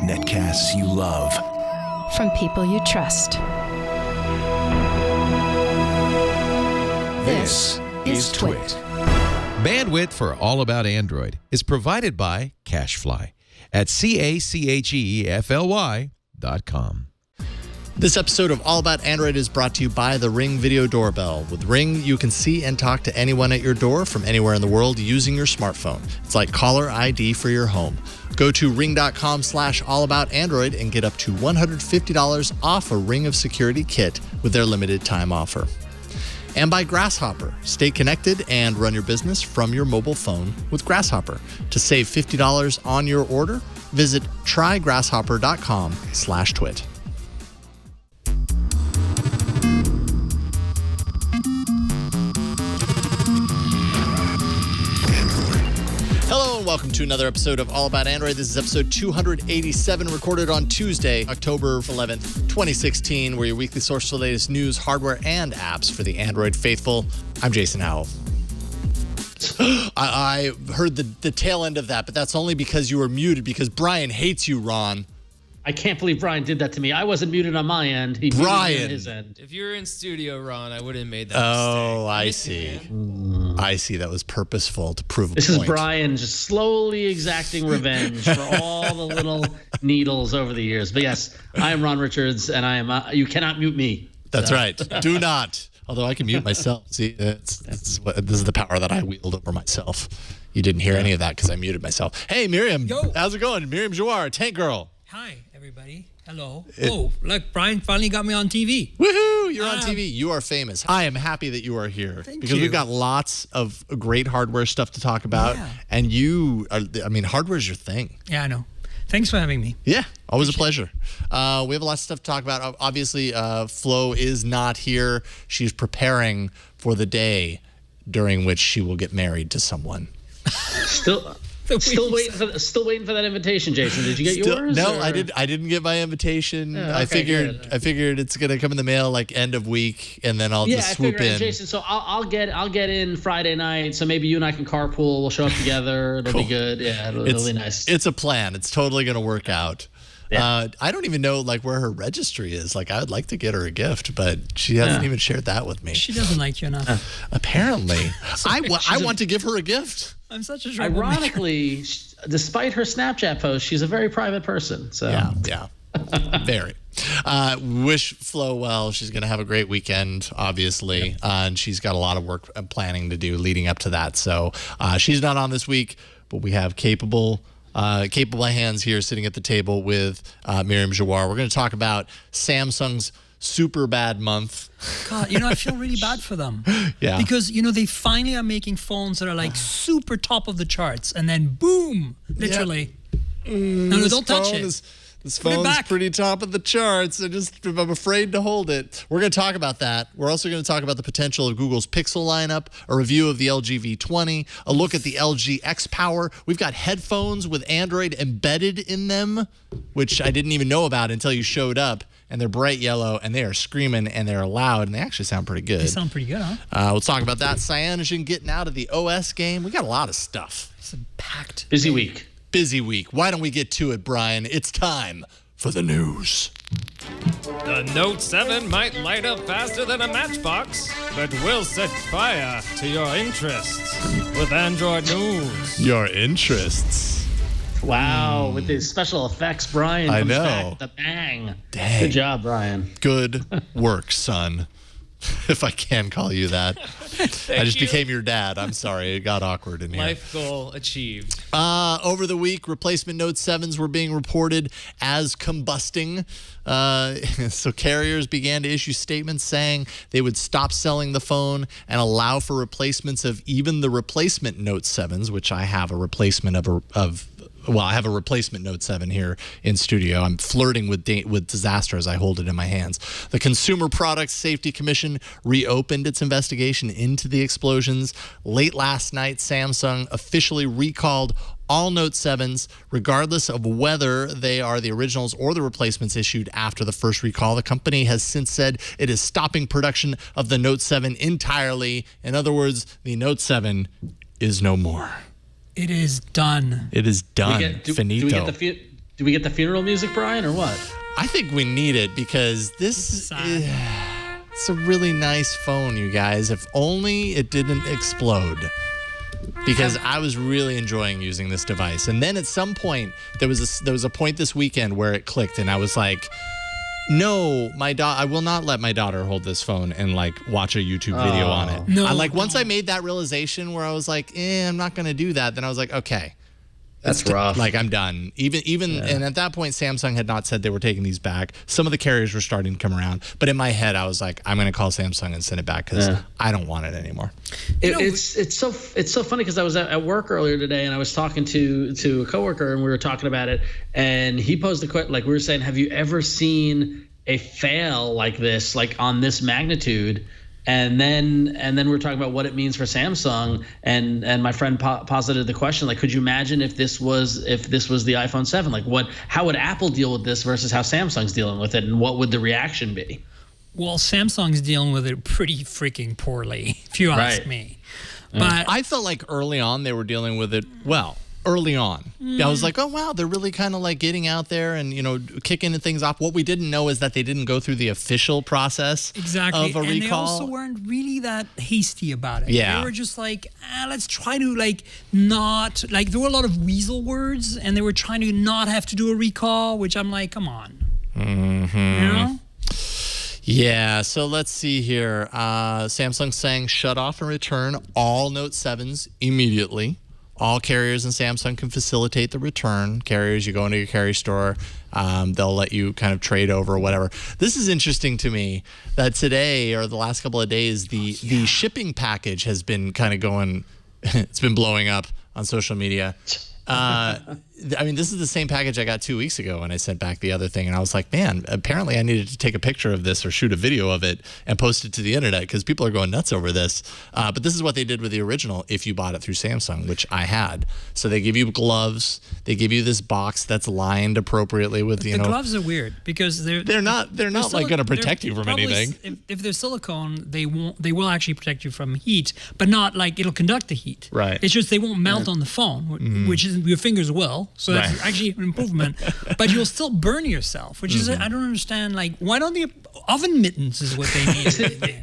Netcasts you love. From people you trust. This is Twit. Bandwidth for All About Android is provided by CacheFly at CacheFly.com. This episode of All About Android is brought to you by the Ring Video Doorbell. With Ring, you can see and talk to anyone at your door from anywhere in the world using your smartphone. It's like caller ID for your home. Go to ring.com/allaboutandroid and get up to $150 off a Ring of Security kit with their limited time offer. And by Grasshopper. Stay connected and run your business from your mobile phone with Grasshopper. To save $50 on your order, visit trygrasshopper.com/twit. Hello and welcome to another episode of All About Android. This is episode 287, recorded on Tuesday, October 11th, 2016. We're your weekly source for the latest news, hardware, and apps for the Android faithful. I'm Jason Howell. I heard the tail end of that, but that's only because you were muted, because Brian hates you, Ron. I can't believe Brian did that to me. I wasn't muted on my end. He muted me on his end. If you were in studio, Ron, I wouldn't have made that Oh, mistake. I see. I see. That was purposeful to prove a This point. is Brian just slowly exacting revenge for all the little needles over the years. But yes, I am Ron Richards, and I am. You cannot mute me. That's right. Do not. Although I can mute myself. See, this is the power that I wield over myself. You didn't hear any of that because I muted myself. Hey, Myriam. Yo. How's it going? Myriam Joire, Tank Girl. Hi, everybody. Hello. Look, Brian finally got me on TV. Woohoo! You're on TV. You are famous. I am happy that you are here because you. we've got lots of great hardware stuff to talk about. Yeah. And hardware is your thing. Yeah, I know. Thanks for having me. Yeah, always a pleasure. We have a lot of stuff to talk about. Obviously, Flo is not here. She's preparing for the day during which she will get married to someone. Still waiting for that invitation, Jason. Did you get yours? No, or? I didn't get my invitation. Oh, okay, I figured it's gonna come in the mail like end of week, and then I'll just swoop in. Jason, so I'll get in Friday night. So maybe you and I can carpool. We'll show up together. It'll be good. Yeah, it'll be nice. It's a plan. It's totally gonna work out. Yeah. I don't even know where her registry is. I would like to get her a gift, but she hasn't even shared that with me. She doesn't like you enough. Apparently, I want to give her a gift. I'm such a troublemaker. Ironically, despite her Snapchat post, she's a very private person. So Yeah, very. Wish Flo well. She's going to have a great weekend, obviously, and she's got a lot of work planning to do leading up to that. So she's not on this week, but we have capable hands here sitting at the table with Myriam Joire. We're going to talk about Samsung's super bad month. God, I feel really bad for them. Yeah. Because, they finally are making phones that are super top of the charts, and then boom, literally. No, don't touch it. This phone's pretty top of the charts. I'm afraid to hold it. We're going to talk about that. We're also going to talk about the potential of Google's Pixel lineup, a review of the LG V20, a look at the LG X Power. We've got headphones with Android embedded in them, which I didn't even know about until you showed up. And they're bright yellow, and they are screaming, and they're loud, and they actually sound pretty good. They sound pretty good, huh? We'll talk about that. Cyanogen getting out of the OS game. We got a lot of stuff. It's a packed busy week. Busy week. Why don't we get to it, Brian? It's time for the news. The Note 7 might light up faster than a matchbox, but will set fire to your interests with Android news. Your interests. Wow, with the special effects, Brian. I comes know. back with the bang. Dang. Good job, Brian. Good work, son. If I can call you that. I just became your dad. I'm sorry. It got awkward in here. Life goal achieved. Over the week, replacement Note 7s were being reported as combusting. So carriers began to issue statements saying they would stop selling the phone and allow for replacements of even the replacement Note 7s, which I have a replacement I have a replacement Note 7 here in studio. I'm flirting with disaster as I hold it in my hands. The Consumer Product Safety Commission reopened its investigation into the explosions. Late last night, Samsung officially recalled all Note 7s, regardless of whether they are the originals or the replacements issued after the first recall. The company has since said it is stopping production of the Note 7 entirely. In other words, the Note 7 is no more. It is done. It is done. Finito. Do we get the funeral music, Brian, or what? I think we need it because it's a really nice phone, you guys. If only it didn't explode. Because I was really enjoying using this device. And then at some point, there was a point this weekend where it clicked, and I was like, no, I will not let my daughter hold this phone and like watch a YouTube video on it. No. Once I made that realization where I was like, I'm not going to do that, then I was like, okay. That's rough. Like, I'm done. And at that point, Samsung had not said they were taking these back. Some of the carriers were starting to come around. But in my head, I was like, I'm going to call Samsung and send it back because I don't want it anymore. It's so funny because I was at work earlier today and I was talking to a coworker and we were talking about it. And he posed a question, like we were saying, have you ever seen a fail like this, like on this magnitude? And then we're talking about what it means for Samsung, and my friend posited the question, like, could you imagine if this was the iPhone 7? Like, how would Apple deal with this versus how Samsung's dealing with it, and what would the reaction be? Well, Samsung's dealing with it pretty freaking poorly, if you ask me. But I felt like early on they were dealing with it well. Early on, I was like, oh wow, they're really kind of like getting out there and kicking things off. What we didn't know is that they didn't go through the official process of a recall. And they also weren't really that hasty about it. Yeah, they were just like, let's try to not there were a lot of weasel words, and they were trying to not have to do a recall, which I'm like, come on, Yeah, so let's see here. Samsung saying shut off and return all Note 7s immediately. All carriers and Samsung can facilitate the return. Carriers, you go into your carrier store, they'll let you kind of trade over or whatever. This is interesting to me that today or the last couple of days, the shipping package has been kind of going, it's been blowing up on social media. This is the same package I got 2 weeks ago when I sent back the other thing. And I was like, man, apparently I needed to take a picture of this or shoot a video of it and post it to the internet because people are going nuts over this. But this is what they did with the original if you bought it through Samsung, which I had. So they give you gloves. They give you this box that's lined appropriately with, the gloves are weird because they're not like going to protect you from anything. If they're silicone, they will actually protect you from heat, but not like it'll conduct the heat. Right. It's just they won't melt on the phone, which is your fingers will. So that's actually an improvement. But you'll still burn yourself, which is I don't understand. Like, why don't the oven mittens is what they need?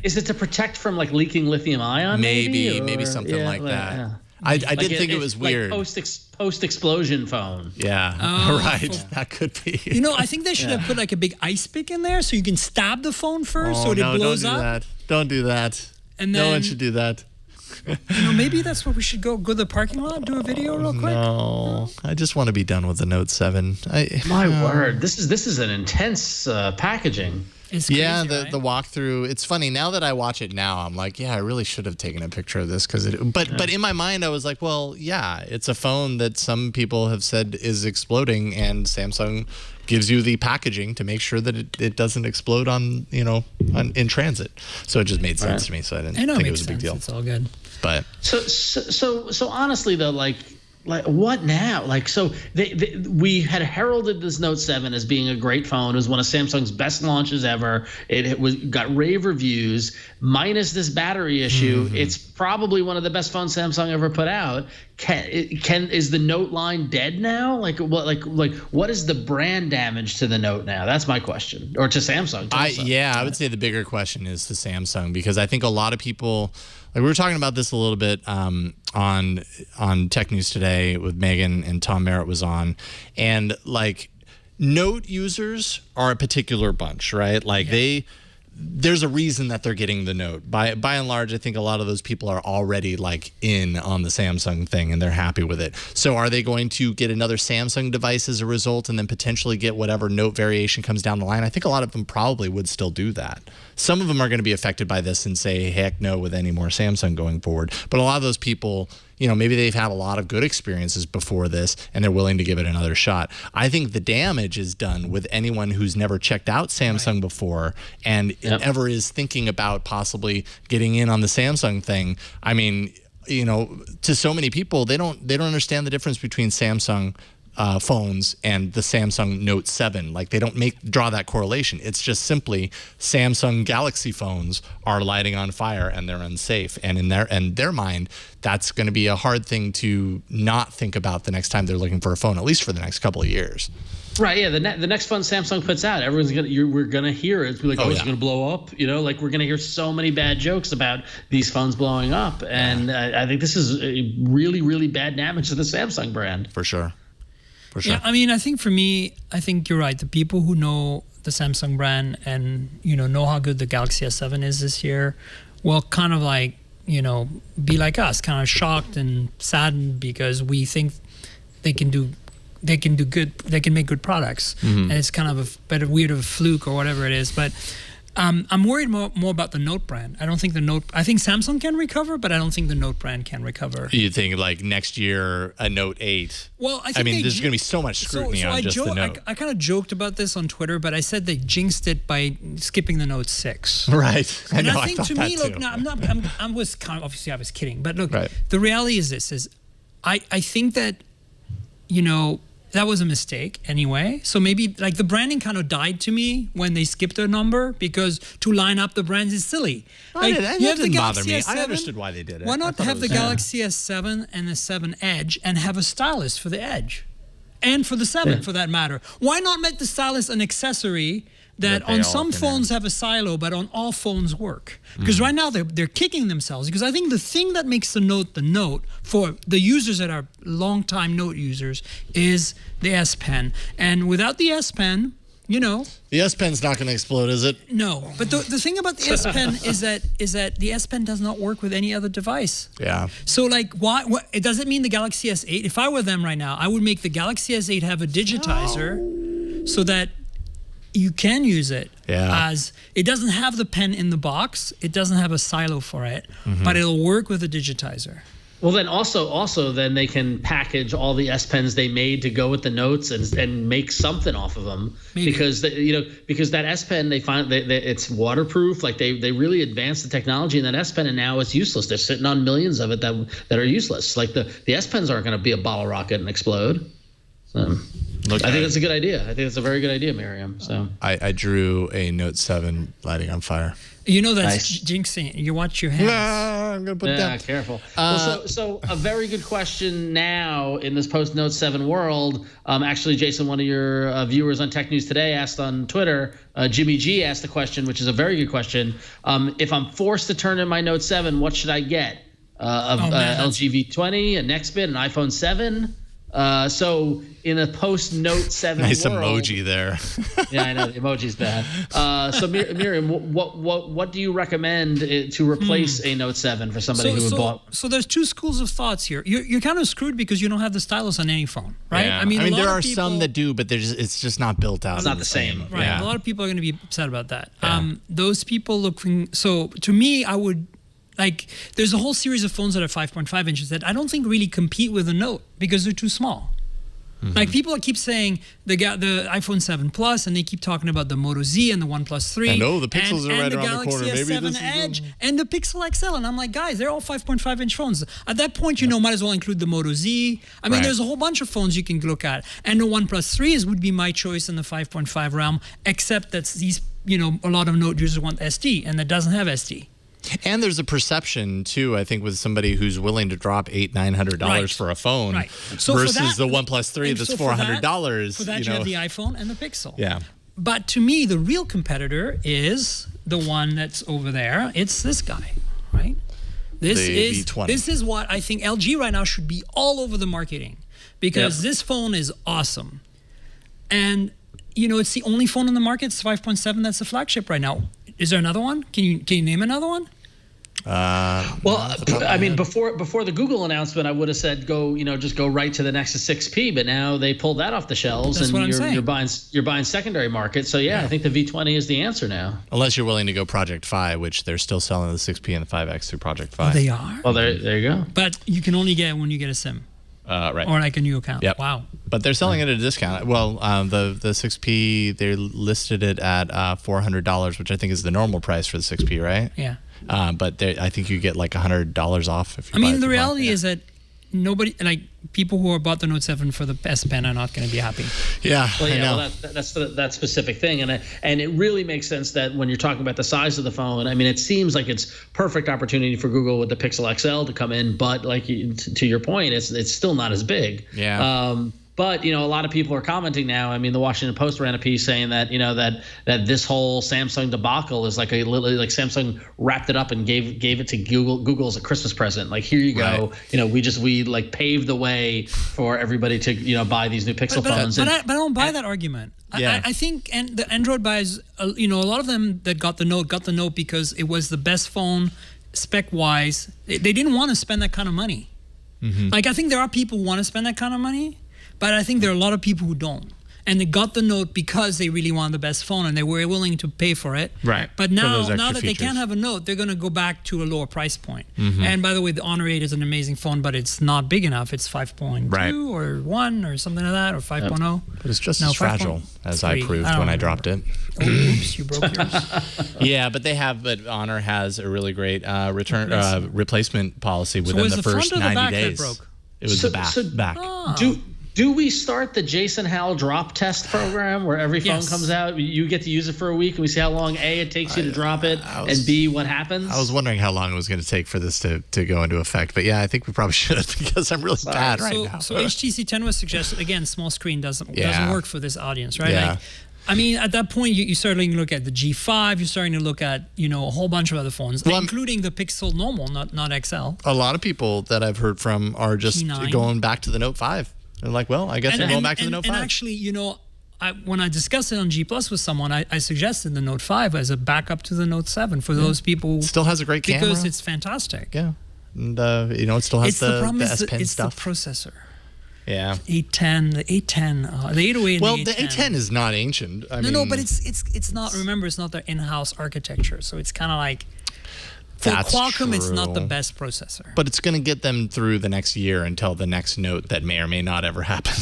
Is it to protect from like leaking lithium ion? Maybe something like that. Yeah. I did think it was weird. Like post-explosion phone. Yeah, right. That could be. I think they should have put like a big ice pick in there so you can stab the phone first so it blows up. Don't do that. And then, no one should do that. Maybe that's what we should go to the parking lot, do a video real quick. No, I just want to be done with the Note 7. My word, this is an intense packaging. It's crazy, the walkthrough. It's funny now that I watch it now. I'm like, I really should have taken a picture of this but in my mind I was like, well, yeah, it's a phone that some people have said is exploding, and Samsung gives you the packaging to make sure that it doesn't explode in transit. So it just made sense to me. So I didn't think it was a big deal. It's all good. But so honestly though, like what now? Like, so we had heralded this Note 7 as being a great phone. It was one of Samsung's best launches ever. It got rave reviews. Minus this battery issue, it's probably one of the best phones Samsung ever put out. Is the Note line dead now? Like what is the brand damage to the Note now? That's my question, or to Samsung. I would say the bigger question is to Samsung, because I think a lot of people. Like, we were talking about this a little bit on Tech News Today with Megan, and Tom Merritt was on, and like Note users are a particular bunch, right? Like there's a reason that they're getting the Note. By and large, I think a lot of those people are already like in on the Samsung thing and they're happy with it. So are they going to get another Samsung device as a result and then potentially get whatever Note variation comes down the line? I think a lot of them probably would still do that. Some of them are going to be affected by this and say, heck no with any more Samsung going forward. But a lot of those people, maybe they've had a lot of good experiences before this and they're willing to give it another shot. I think the damage is done with anyone who's never checked out Samsung before and ever is thinking about possibly getting in on the Samsung thing. I mean, to so many people, they don't understand the difference between Samsung phones and the Samsung Note 7. Like they don't draw that correlation. It's just simply Samsung Galaxy phones are lighting on fire and they're unsafe. And in their mind, that's going to be a hard thing to not think about the next time they're looking for a phone, at least for the next couple of years. Right, yeah. The next phone Samsung puts out, we're gonna hear it. It's like, it's gonna blow up. Like we're gonna hear so many bad jokes about these phones blowing up, and I think this is a really, really bad damage to the Samsung brand. For sure. Yeah, I mean, I think for me, I think you're right. The people who know the Samsung brand and know how good the Galaxy S7 is this year, will kind of like be like us, kind of shocked and saddened because we think they can make good products, and it's kind of a weird of a fluke or whatever it is. But I'm worried more about the Note brand. I think Samsung can recover, but I don't think the Note brand can recover. You think like next year a Note 8? Well, I mean, there's going to be so much scrutiny on just the Note. I kind of joked about this on Twitter, but I said they jinxed it by skipping the Note 6. Right. And I think to me, look, no, I was obviously I was kidding, but look, the reality is this: I think that that was a mistake anyway. So maybe like the branding kind of died to me when they skipped a number, because to line up the brands is silly. That didn't bother me. I understood why they did it. Why not have the Galaxy S7 and the 7 Edge and have a stylus for the Edge? And for the 7, for that matter. Why not make the stylus an accessory that on some phones have a silo, but on all phones work? Because right now they're kicking themselves. Because I think the thing that makes the Note for the users that are long-time Note users is the S Pen. And without the S Pen, the S Pen's not going to explode, is it? No, but the thing about the S Pen is that the S Pen does not work with any other device. Yeah. So like, why? It doesn't mean the Galaxy S8. If I were them right now, I would make the Galaxy S8 have a digitizer, so that you can use it as it doesn't have the pen in the box. It doesn't have a silo for it, but it'll work with a digitizer. Well, then also then they can package all the S Pens they made to go with the Notes and make something off of them. Maybe. Because that S Pen it's waterproof. Like they really advanced the technology in that S Pen, and now it's useless. They're sitting on millions of it that are useless. Like the S Pens aren't going to be a bottle rocket and explode. So I think that's a good idea. I think it's a very good idea, Myriam. So I drew a Note 7 lighting on fire. That's jinxing. You watch your hands. I'm gonna put it down. Careful. So a very good question now in this post Note 7 world. Actually, Jason, one of your viewers on Tech News Today asked on Twitter. Jimmy G asked the question, which is a very good question. If I'm forced to turn in my Note 7, what should I get? LG V20, a Nextbit, an iPhone 7. So in a post Note 7 nice world, emoji there. Yeah, I know the emoji's bad. So Myriam, what do you recommend to replace a Note 7 for somebody who would bought? So there's two schools of thoughts here. You're kind of screwed because you don't have the stylus on any phone, right? Yeah. I mean there are some that do, but it's just not built out. It's not the same. Right. Yeah. A lot of people are going to be upset about that. Yeah. Those people looking. So to me, I would. Like, there's a whole series of phones that are 5.5 inches that I don't think really compete with the Note because they're too small. Like, people keep saying they got the iPhone 7 Plus, and they keep talking about the Moto Z and the OnePlus 3. I know, the Pixels are right around the corner. Maybe the Galaxy S7 Edge and the Pixel XL. And I'm like, guys, they're all 5.5-inch phones. At that point, might as well include the Moto Z. I mean, there's a whole bunch of phones you can look at. And the OnePlus 3 would be my choice in the 5.5 realm, except that these, a lot of Note users want SD, and that doesn't have SD. And there's a perception too, I think, with somebody who's willing to drop $800-900 for a phone versus the OnePlus 3 that's $400. For that, you have the iPhone and the Pixel. Yeah. But to me, the real competitor is the one that's over there. It's this guy, right? This is what I think LG right now should be all over the marketing, because this phone is awesome. And it's the only phone on the market. It's 5.7. That's the flagship right now. Is there another one? Can you name another one? I mean, before the Google announcement, I would have said just go right to the Nexus 6P, but now they pulled that off the shelves. That's and you're buying secondary market. So I think the V20 is the answer now. Unless you're willing to go Project Fi, which they're still selling the 6P and the 5X through Project Fi. Oh, they are? Well, there you go. But you can only get it when you get a SIM. Right. Or like a new account. Yep. Wow. But they're selling it at a discount. Well, the 6P, they listed it at $400, which I think is the normal price for the 6P, right? Yeah. But I think you get like $100 off if you buy it. The reality is that nobody, like people who bought the Note 7 for the S Pen are not going to be happy. Yeah, Well, I yeah, know. well, that's that specific thing, and it really makes sense that when you're talking about the size of the phone, I mean, it seems like it's perfect opportunity for Google with the Pixel XL to come in, but like to your point, it's still not as big. Yeah. But a lot of people are commenting now. I mean, the Washington Post ran a piece saying that that this whole Samsung debacle is like like Samsung wrapped it up and gave it to Google as a Christmas present. Like, here you go. Right. We like paved the way for everybody to buy these new Pixel phones. But I don't buy that argument. Yeah. I think, and the Android buyers, a lot of them that got the Note because it was the best phone spec wise. They didn't want to spend that kind of money. Mm-hmm. Like, I think there are people who want to spend that kind of money. But I think there are a lot of people who don't. And they got the Note because they really wanted the best phone and they were willing to pay for it. Right. But For now those extra that they features. can't have a Note, they're going to go back to a lower price point. Mm-hmm. And by the way, the Honor 8 is an amazing phone, but it's not big enough. It's 5.2 Right. or 1 or something like that, or 5.0. But it's just No, as fragile as I 5.3. proved I don't when I remember. dropped it. Oh, oops, you broke yours. Yeah, but Honor has a really great replacement policy within was the the front first or the 90 back that days. broke? It was the back. Do we start the Jason Howell drop test program where every phone Yes. comes out, you get to use it for a week, and we see how long A, it takes you to drop it, and B, what happens? I was wondering how long it was going to take for this to go into effect. But yeah, I think we probably should because I'm really bad right now. So HTC 10 was suggested. Again, small screen doesn't Yeah. work for this audience, right? Yeah. Like, I mean, at that point, you're starting to look at the G5. You're starting to look at, a whole bunch of other phones, including the Pixel normal, not XL. A lot of people that I've heard from are just T9. going back to the Note 5. They're like, well, I guess I'm going back to the Note 5. And actually, when I discussed it on G Plus with someone, I suggested the Note 5 as a backup to the Note 7 for those people. Still has a great camera. Because it's fantastic. Yeah. And, it still has the S Pen it's stuff. the processor. Yeah. 810, the 810, the 808. Well, and the 810 is not ancient. I mean, No, but it's not. Remember, it's not their in-house architecture, so it's kind of like for That's Qualcomm, it's not the true. best processor. But it's going to get them through the next year until the next Note that may or may not ever happen.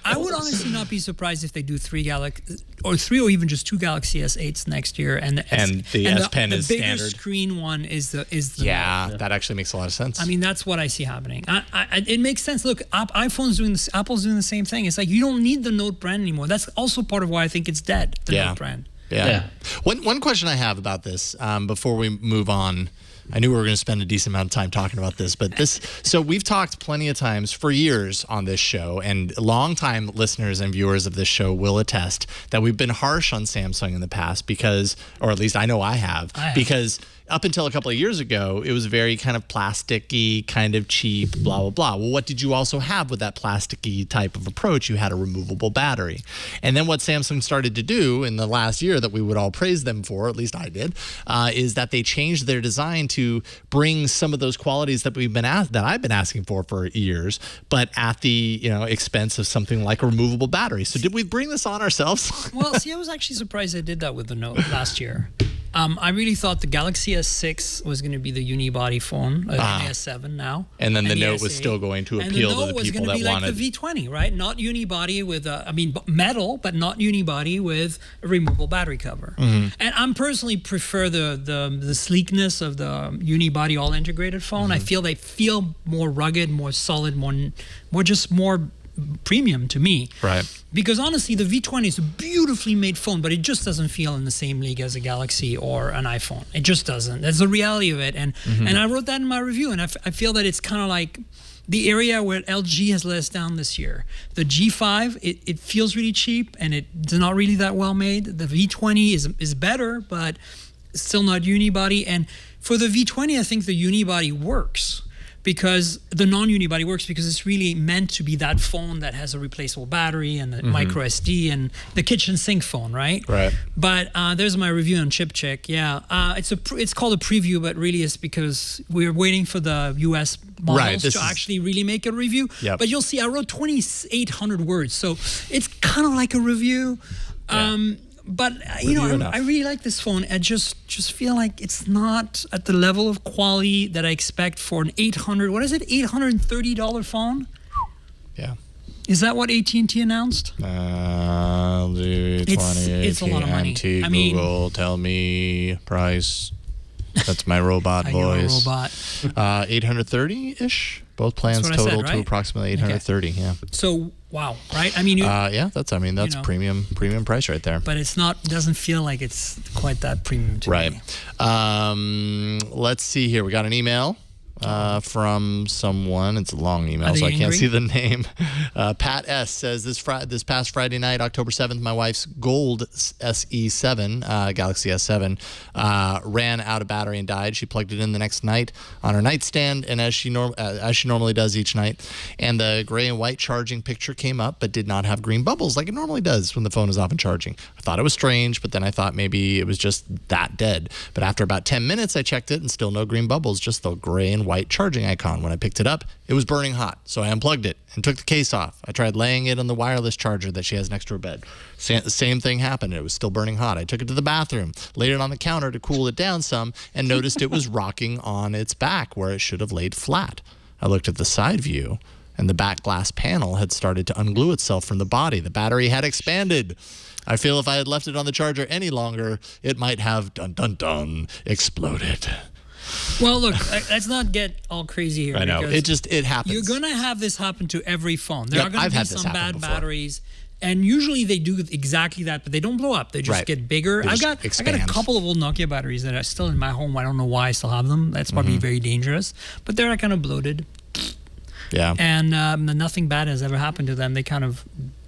I would honestly not be surprised if they do three or even just two Galaxy S8s next year, and the S Pen is the bigger standard. screen one is the Yeah, that actually makes a lot of sense. I mean, that's what I see happening. It makes sense. Look, Apple's doing the same thing. It's like you don't need the Note brand anymore. That's also part of why I think it's dead. The Note brand. Yeah. One question I have about this before we move on. I knew we were going to spend a decent amount of time talking about this, but so we've talked plenty of times for years on this show, and longtime listeners and viewers of this show will attest that we've been harsh on Samsung in the past because, or at least I know I have. Because up until a couple of years ago, it was very kind of plasticky, kind of cheap, blah, blah, blah. Well, what did you also have with that plasticky type of approach? You had a removable battery. And then what Samsung started to do in the last year that we would all praise them for, at least I did, is that they changed their design to bring some of those qualities that I've been asking for years, but at the expense of something like a removable battery. So did we bring this on ourselves? Well, see, I was actually surprised they did that with the Note last year. I really thought the Galaxy S6 was going to be the unibody phone, the S7 now. And then the Note S8. was still going to appeal to the people that And the Note was going to be like the V20, right? Not unibody with, metal, but not unibody with a removable battery cover. Mm-hmm. And I personally prefer the sleekness of the unibody all-integrated phone. Mm-hmm. I feel they feel more rugged, more solid, more premium to me. Right. Because honestly, the V20 is a beautifully made phone, but it just doesn't feel in the same league as a Galaxy or an iPhone. It just doesn't. That's the reality of it. And and I wrote that in my review, and I feel that it's kind of like the area where LG has let us down this year. The G5, it feels really cheap, and it's not really that well made. The V20 is better, but still not unibody. And for the V20, I think the unibody works. Because the non-unibody works because it's really meant to be that phone that has a replaceable battery and the micro SD and the kitchen sink phone, right? Right. But there's my review on ChipCheck. Yeah, it's called a preview, but really it's because we're waiting for the US models to actually really make a review. Yep. But you'll see, I wrote 2,800 words, so it's kind of like a review. Yeah. But I really like this phone. I just feel like it's not at the level of quality that I expect for an $830 phone. Yeah. Is that what AT&T announced? LG V20, it's a lot of money. AT&T, I mean, Google, tell me price. That's my robot voice. Robot. 830-ish, Both plans what I total said, right? to approximately $830. Yeah. So wow, right? I mean, That's premium price right there. But it's not. Doesn't feel like it's quite that premium to me. Let's see here. We got an email from someone. It's a long email, so I can't angry? see the name. Pat S. says, this past Friday night, October 7th, my wife's gold SE7, Galaxy S7, ran out of battery and died. She plugged it in the next night on her nightstand, and as she normally does each night. And the gray and white charging picture came up, but did not have green bubbles like it normally does when the phone is off and charging. I thought it was strange, but then I thought maybe it was just that dead. But after about 10 minutes, I checked it, and still no green bubbles, just the gray and white charging icon. When I picked it up, it was burning hot, so I unplugged it and took the case off. I tried laying it on the wireless charger that she has next to her bed. Same thing happened. It was still burning hot. I took it to the bathroom, laid it on the counter to cool it down some, and noticed it was rocking on its back where it should have laid flat. I looked at the side view, and the back glass panel had started to unglue itself from the body. The battery had expanded. I feel if I had left it on the charger any longer, it might have exploded. Well, look, let's not get all crazy here. I know. It happens. You're going to have this happen to every phone. There are going to be some bad before. batteries. And usually they do exactly that, but they don't blow up. They just get bigger. I got a couple of old Nokia batteries that are still in my home. I don't know why I still have them. That's probably very dangerous. But they're kind of bloated. Yeah. And nothing bad has ever happened to them. They kind of,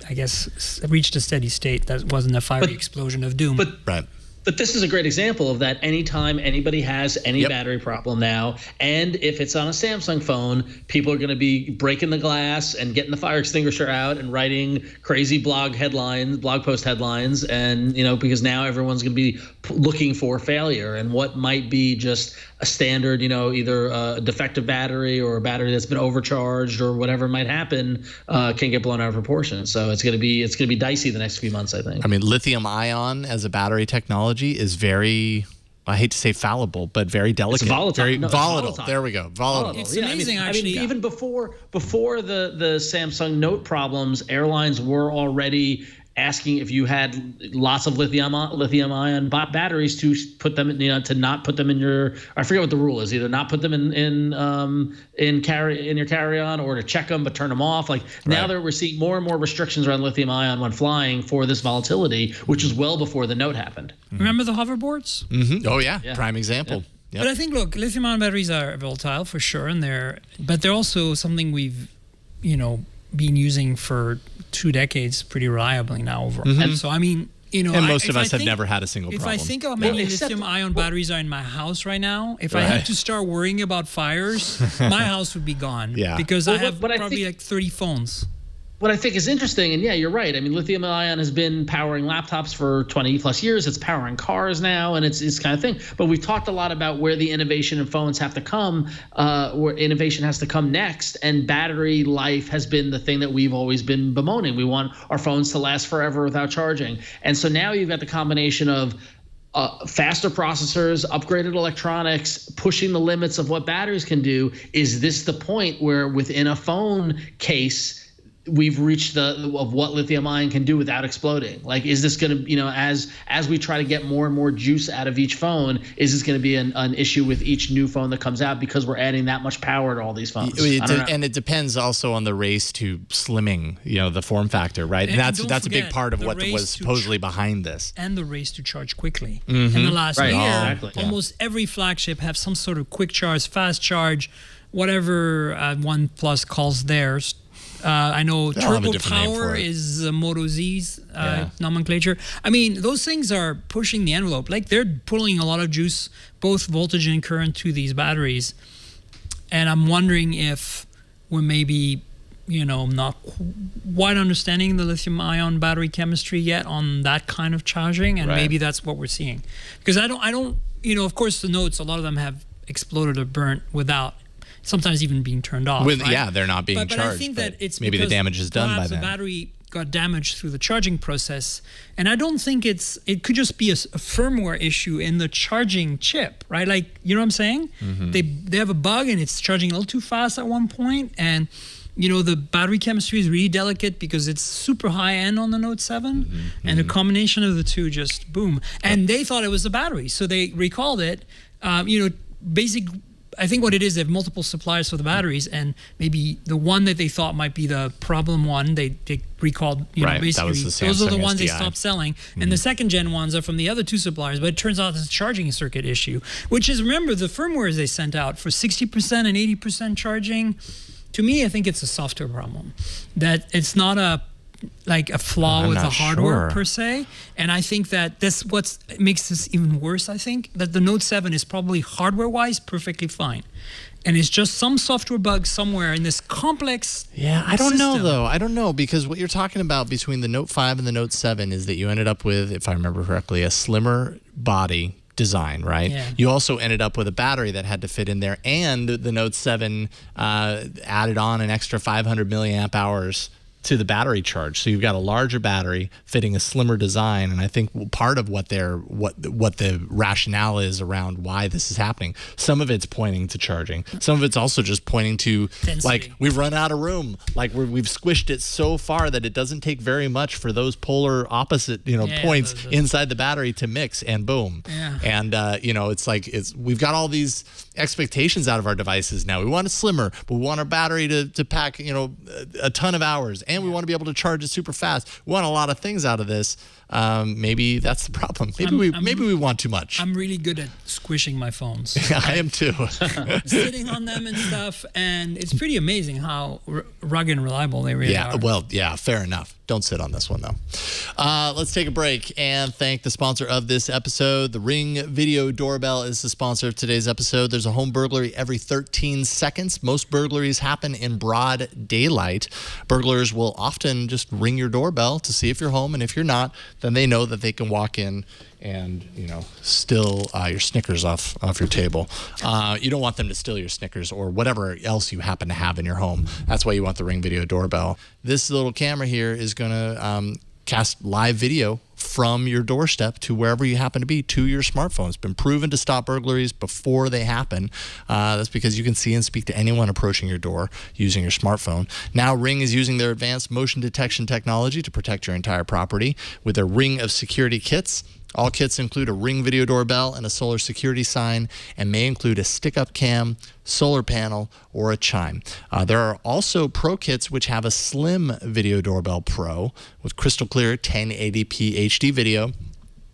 I guess, reached a steady state. That wasn't a fiery explosion of doom. But this is a great example of that. Anytime anybody has any battery problem now, and if it's on a Samsung phone, people are going to be breaking the glass and getting the fire extinguisher out and writing crazy blog post headlines, and because now everyone's going to be looking for failure and what might be just a standard, either a defective battery or a battery that's been overcharged or whatever might happen can get blown out of proportion. So it's going to be dicey the next few months, I think. I mean, lithium ion as a battery technology is very, I hate to say fallible, but very delicate. It's volatile. Very volatile. Volatile. There we go. Volatile. It's amazing, actually. Even before the Samsung Note problems, airlines were already asking if you had lots of lithium-ion batteries to put them, to not put them in your. I forget what the rule is. Either not put them in your carry-on, or to check them but turn them off. Now that we're seeing more and more restrictions around lithium-ion when flying for this volatility, which is well before the Note happened. Remember the hoverboards? Mm-hmm. Oh yeah, prime example. Yeah. Yep. But I think, look, lithium-ion batteries are volatile for sure, but they're also something we've, been using for 2 decades pretty reliably now overall. And so, I mean, and most of us have never had a single problem. If I think of how many lithium-ion batteries are in my house right now, if I had to start worrying about fires, my house would be gone. Yeah. Because I have probably 30 phones. What I think is interesting, and you're right. I mean, lithium-ion has been powering laptops for 20 plus years. It's powering cars now, and it's kind of thing. But we've talked a lot about where the innovation in phones have to come, where innovation has to come next. And battery life has been the thing that we've always been bemoaning. We want our phones to last forever without charging. And so now you've got the combination of faster processors, upgraded electronics, pushing the limits of what batteries can do. Is this the point where within a phone case, we've reached of what lithium-ion can do without exploding? Is this going to, as we try to get more and more juice out of each phone, is this going to be an issue with each new phone that comes out because we're adding that much power to all these phones? And it depends also on the race to slimming, the form factor, right? And that's a big part of what was supposedly behind this. And the race to charge quickly. In the last year, almost every flagship have some sort of quick charge, fast charge, whatever OnePlus calls theirs. I know Turbo Power is Moto Z's nomenclature. I mean, those things are pushing the envelope. They're pulling a lot of juice, both voltage and current, to these batteries. And I'm wondering if we're maybe, not quite understanding the lithium-ion battery chemistry yet on that kind of charging, and maybe that's what we're seeing. Because I don't, of course, the Notes, a lot of them have exploded or burnt without sometimes even being turned off. Yeah, they're not being charged. But I think that it's maybe the damage is done by then. The battery got damaged through the charging process, and I don't think it could just be a firmware issue in the charging chip, right? You know what I'm saying? Mm-hmm. They have a bug and it's charging a little too fast at one point, and the battery chemistry is really delicate because it's super high end on the Note 7, and the combination of the two just boom. And they thought it was the battery, so they recalled it. Basic I think what it is, they have multiple suppliers for the batteries, and maybe the one that they thought might be the problem one, they recalled, Right, that basically was the those are the Samsung ones they SDI. stopped selling. And the second gen ones are from the other two suppliers, but it turns out it's a charging circuit issue, which is, remember, the firmwares they sent out for 60% and 80% charging. To me, I think it's a software problem, that it's not a flaw I'm with the not hardware sure. per se. And I think that that's what makes this even worse. I think that the Note 7 is probably hardware-wise perfectly fine. And it's just some software bug somewhere in this complex Yeah, I don't know, system. though. I don't know, because what you're talking about between the Note 5 and the Note 7 is that you ended up with, if I remember correctly, a slimmer body design, right? Yeah. You also ended up with a battery that had to fit in there, and the Note 7 added on an extra 500 milliamp hours to the battery charge. So you've got a larger battery fitting a slimmer design, and I think part of what the rationale is around why this is happening. Some of it's pointing to charging. Some of it's also just pointing to Density. like we've run out of room. Like we've squished it so far that it doesn't take very much for those polar opposite points inside the battery to mix, and boom. Yeah. And we've got all these expectations out of our devices now. We want it slimmer, but we want our battery to pack a ton of hours, and we want to be able to charge it super fast. We want a lot of things out of this. Maybe that's the problem. Maybe we want too much. I'm really good at squishing my phones. I am too. Sitting on them and stuff, and it's pretty amazing how rugged and reliable they really are. Well, fair enough. Don't sit on this one, though. Let's take a break and thank the sponsor of this episode. The Ring Video Doorbell is the sponsor of today's episode. There's a home burglary every 13 seconds. Most burglaries happen in broad daylight. Burglars will often just ring your doorbell to see if you're home, and if you're not, then they know that they can walk in and steal your Snickers off your table. You don't want them to steal your Snickers or whatever else you happen to have in your home. That's why you want the Ring Video Doorbell. This little camera here is going to cast live video from your doorstep to wherever you happen to be to your smartphone. It's been proven to stop burglaries before they happen. That's because you can see and speak to anyone approaching your door using your smartphone. Now, Ring is using their advanced motion detection technology to protect your entire property with their Ring of Security kits. All kits include a Ring Video Doorbell and a solar security sign, and may include a stick-up cam, solar panel, or a chime. There are also Pro kits which have a slim Video Doorbell Pro with crystal clear 1080p HD video.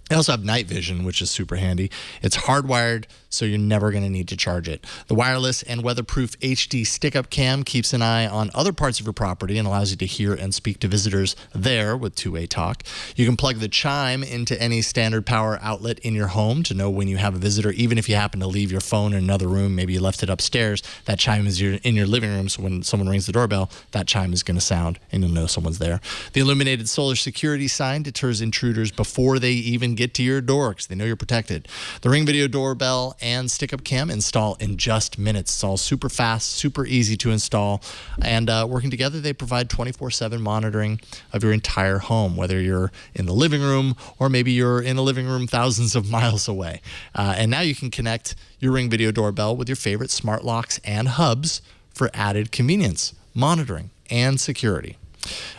They also have night vision, which is super handy. It's hardwired, so you're never going to need to charge it. The wireless and weatherproof HD stick-up cam keeps an eye on other parts of your property and allows you to hear and speak to visitors there with two-way talk. You can plug the chime into any standard power outlet in your home to know when you have a visitor, even if you happen to leave your phone in another room. Maybe you left it upstairs. That chime is in your living room, so when someone rings the doorbell, that chime is going to sound, and you'll know someone's there. The illuminated solar security sign deters intruders before they even get to your door, because they know you're protected. The Ring Video Doorbell and stick-up cam install in just minutes. It's all super fast, super easy to install, and working together, they provide 24/7 monitoring of your entire home, whether you're in the living room or maybe you're in a living room thousands of miles away. And now you can connect your Ring Video Doorbell with your favorite smart locks and hubs for added convenience, monitoring, and security.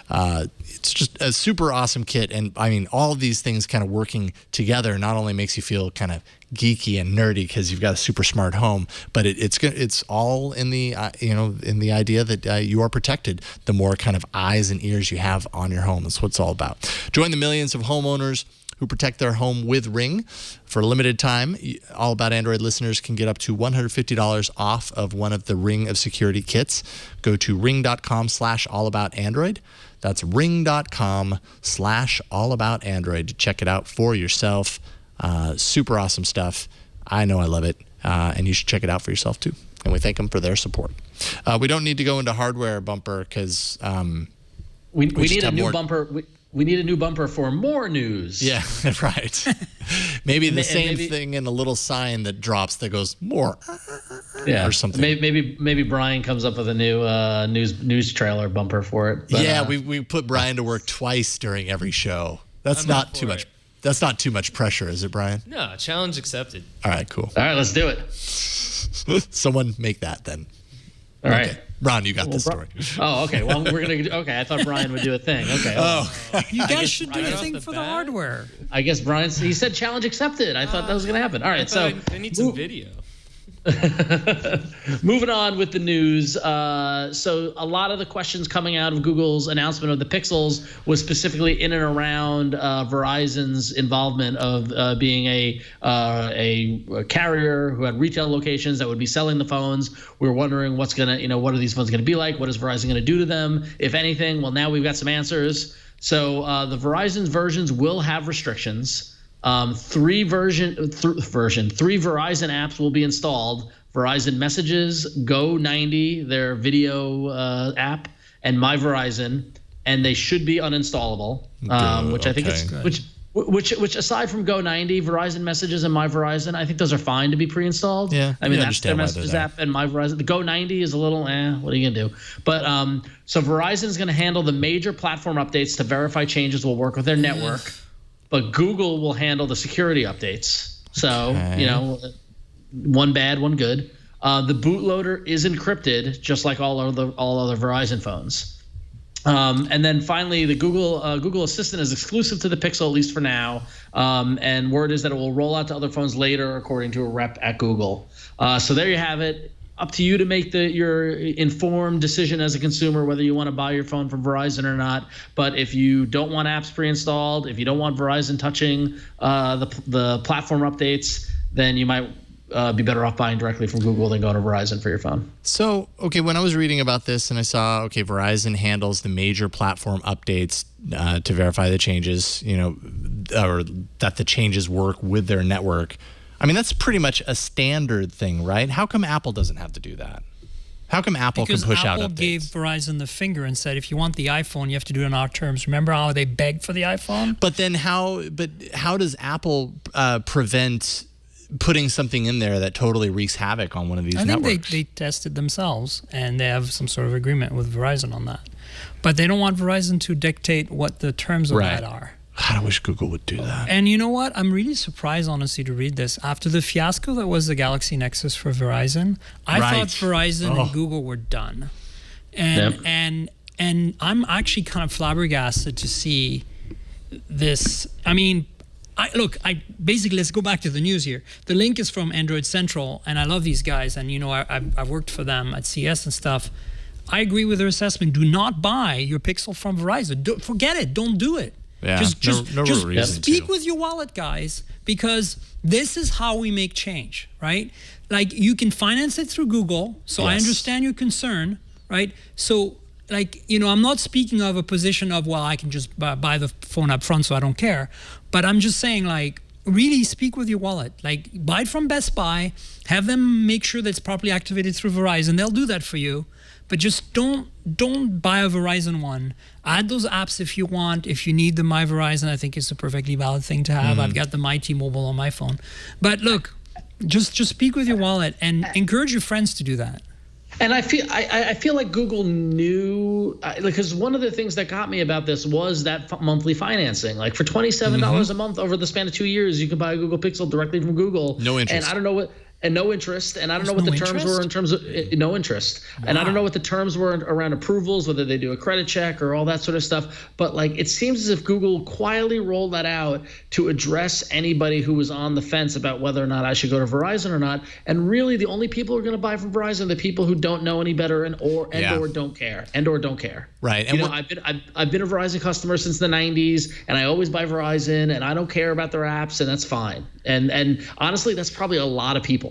It's just a super awesome kit, and I mean, all of these things kind of working together not only makes you feel kind of geeky and nerdy because you've got a super smart home, but it's all in the in the idea that you are protected. The more kind of eyes and ears you have on your home, that's what it's all about. Join the millions of homeowners who protect their home with Ring. For a limited time, All About Android listeners can get up to $150 off of one of the Ring of Security kits. Go to ring.com/allaboutandroid. That's ring.com/allaboutandroid to check it out for yourself. Super awesome stuff. I know I love it, and you should check it out for yourself too. And we thank them for their support. We don't need to go into hardware, Bumper, because we need a new bumper. We need a new bumper for more news. Yeah, right. Maybe the same thing in a little sign that drops that goes more, or something. Maybe Brian comes up with a new news trailer bumper for it. But, yeah, we put Brian to work twice during every show. That's not too much. That's not too much pressure, is it, Brian? No, challenge accepted. All right, cool. All right, let's do it. Someone make that then. All right. Okay. Ron, you got this story. Oh, okay. Well, we're going to... Okay, I thought Brian would do a thing. Okay. You guys should do a thing for the hardware. I guess he said challenge accepted. I thought that was going to happen. All right, so... I need some video. Moving on with the news. So a lot of the questions coming out of Google's announcement of the Pixels was specifically in and around Verizon's involvement of being a carrier who had retail locations that would be selling the phones. We were wondering what are these phones going to be like? What is Verizon going to do to them, if anything? Well, now we've got some answers. So the Verizon's versions will have restrictions. Three Verizon apps will be installed: Verizon Messages, Go90, their video app, and My Verizon, and they should be uninstallable. Which I think which aside from Go90, Verizon Messages, and My Verizon, I think those are fine to be pre-installed. Yeah, I mean that's their Messages app and My Verizon. The Go90 is a little what are you gonna do? But so Verizon is gonna handle the major platform updates to verify changes will work with their network. But Google will handle the security updates. So, one bad, one good. The bootloader is encrypted, just like all other Verizon phones. And then finally, the Google Assistant is exclusive to the Pixel, at least for now. And word is that it will roll out to other phones later, according to a rep at Google. So there you have it. Up to you to make your informed decision as a consumer whether you want to buy your phone from Verizon or not. But if you don't want apps pre-installed, if you don't want Verizon touching the platform updates, then you might be better off buying directly from Google than going to Verizon for your phone. So, when I was reading about this and I saw, Verizon handles the major platform updates to verify the changes, or that the changes work with their network. I mean, that's pretty much a standard thing, right? How come Apple doesn't have to do that? How come Apple can push out updates? Because Apple gave Verizon the finger and said, if you want the iPhone, you have to do it on our terms. Remember how they begged for the iPhone? But then how does Apple prevent putting something in there that totally wreaks havoc on one of these networks? I think they tested themselves, and they have some sort of agreement with Verizon on that. But they don't want Verizon to dictate what the terms of that are. God, I wish Google would do that. And you know what? I'm really surprised, honestly, to read this. After the fiasco that was the Galaxy Nexus for Verizon, I thought Verizon and Google were done. And I'm actually kind of flabbergasted to see this. I mean, basically, let's go back to the news here. The link is from Android Central, and I love these guys. And, I've worked for them at CS and stuff. I agree with their assessment. Do not buy your Pixel from Verizon. Forget it. Don't do it. Yeah, just speak with your wallet, guys, because this is how we make change, right? Like, you can finance it through Google, so I understand your concern, right? So, I'm not speaking of a position of, I can just buy the phone up front, so I don't care. But I'm just saying, really speak with your wallet. Buy it from Best Buy, have them make sure that it's properly activated through Verizon. They'll do that for you. But just don't buy a Verizon one. Add those apps if you want. If you need the My Verizon, I think it's a perfectly valid thing to have. I've got the My T-Mobile on my phone. But look, just speak with your wallet and encourage your friends to do that. And I feel like Google knew, because one of the things that got me about this was that monthly financing. Like, for $27 a month over the span of 2 years, you can buy a Google Pixel directly from Google. No interest. And I don't know what. And no interest, and I don't know what the terms were in terms of no interest, and I don't know what the terms were around approvals, whether they do a credit check or all that sort of stuff. But it seems as if Google quietly rolled that out to address anybody who was on the fence about whether or not I should go to Verizon or not. And really, the only people who are going to buy from Verizon are the people who don't know any better or don't care. Right. And I've been a Verizon customer since the 90s, and I always buy Verizon, and I don't care about their apps, and that's fine. And honestly, that's probably a lot of people.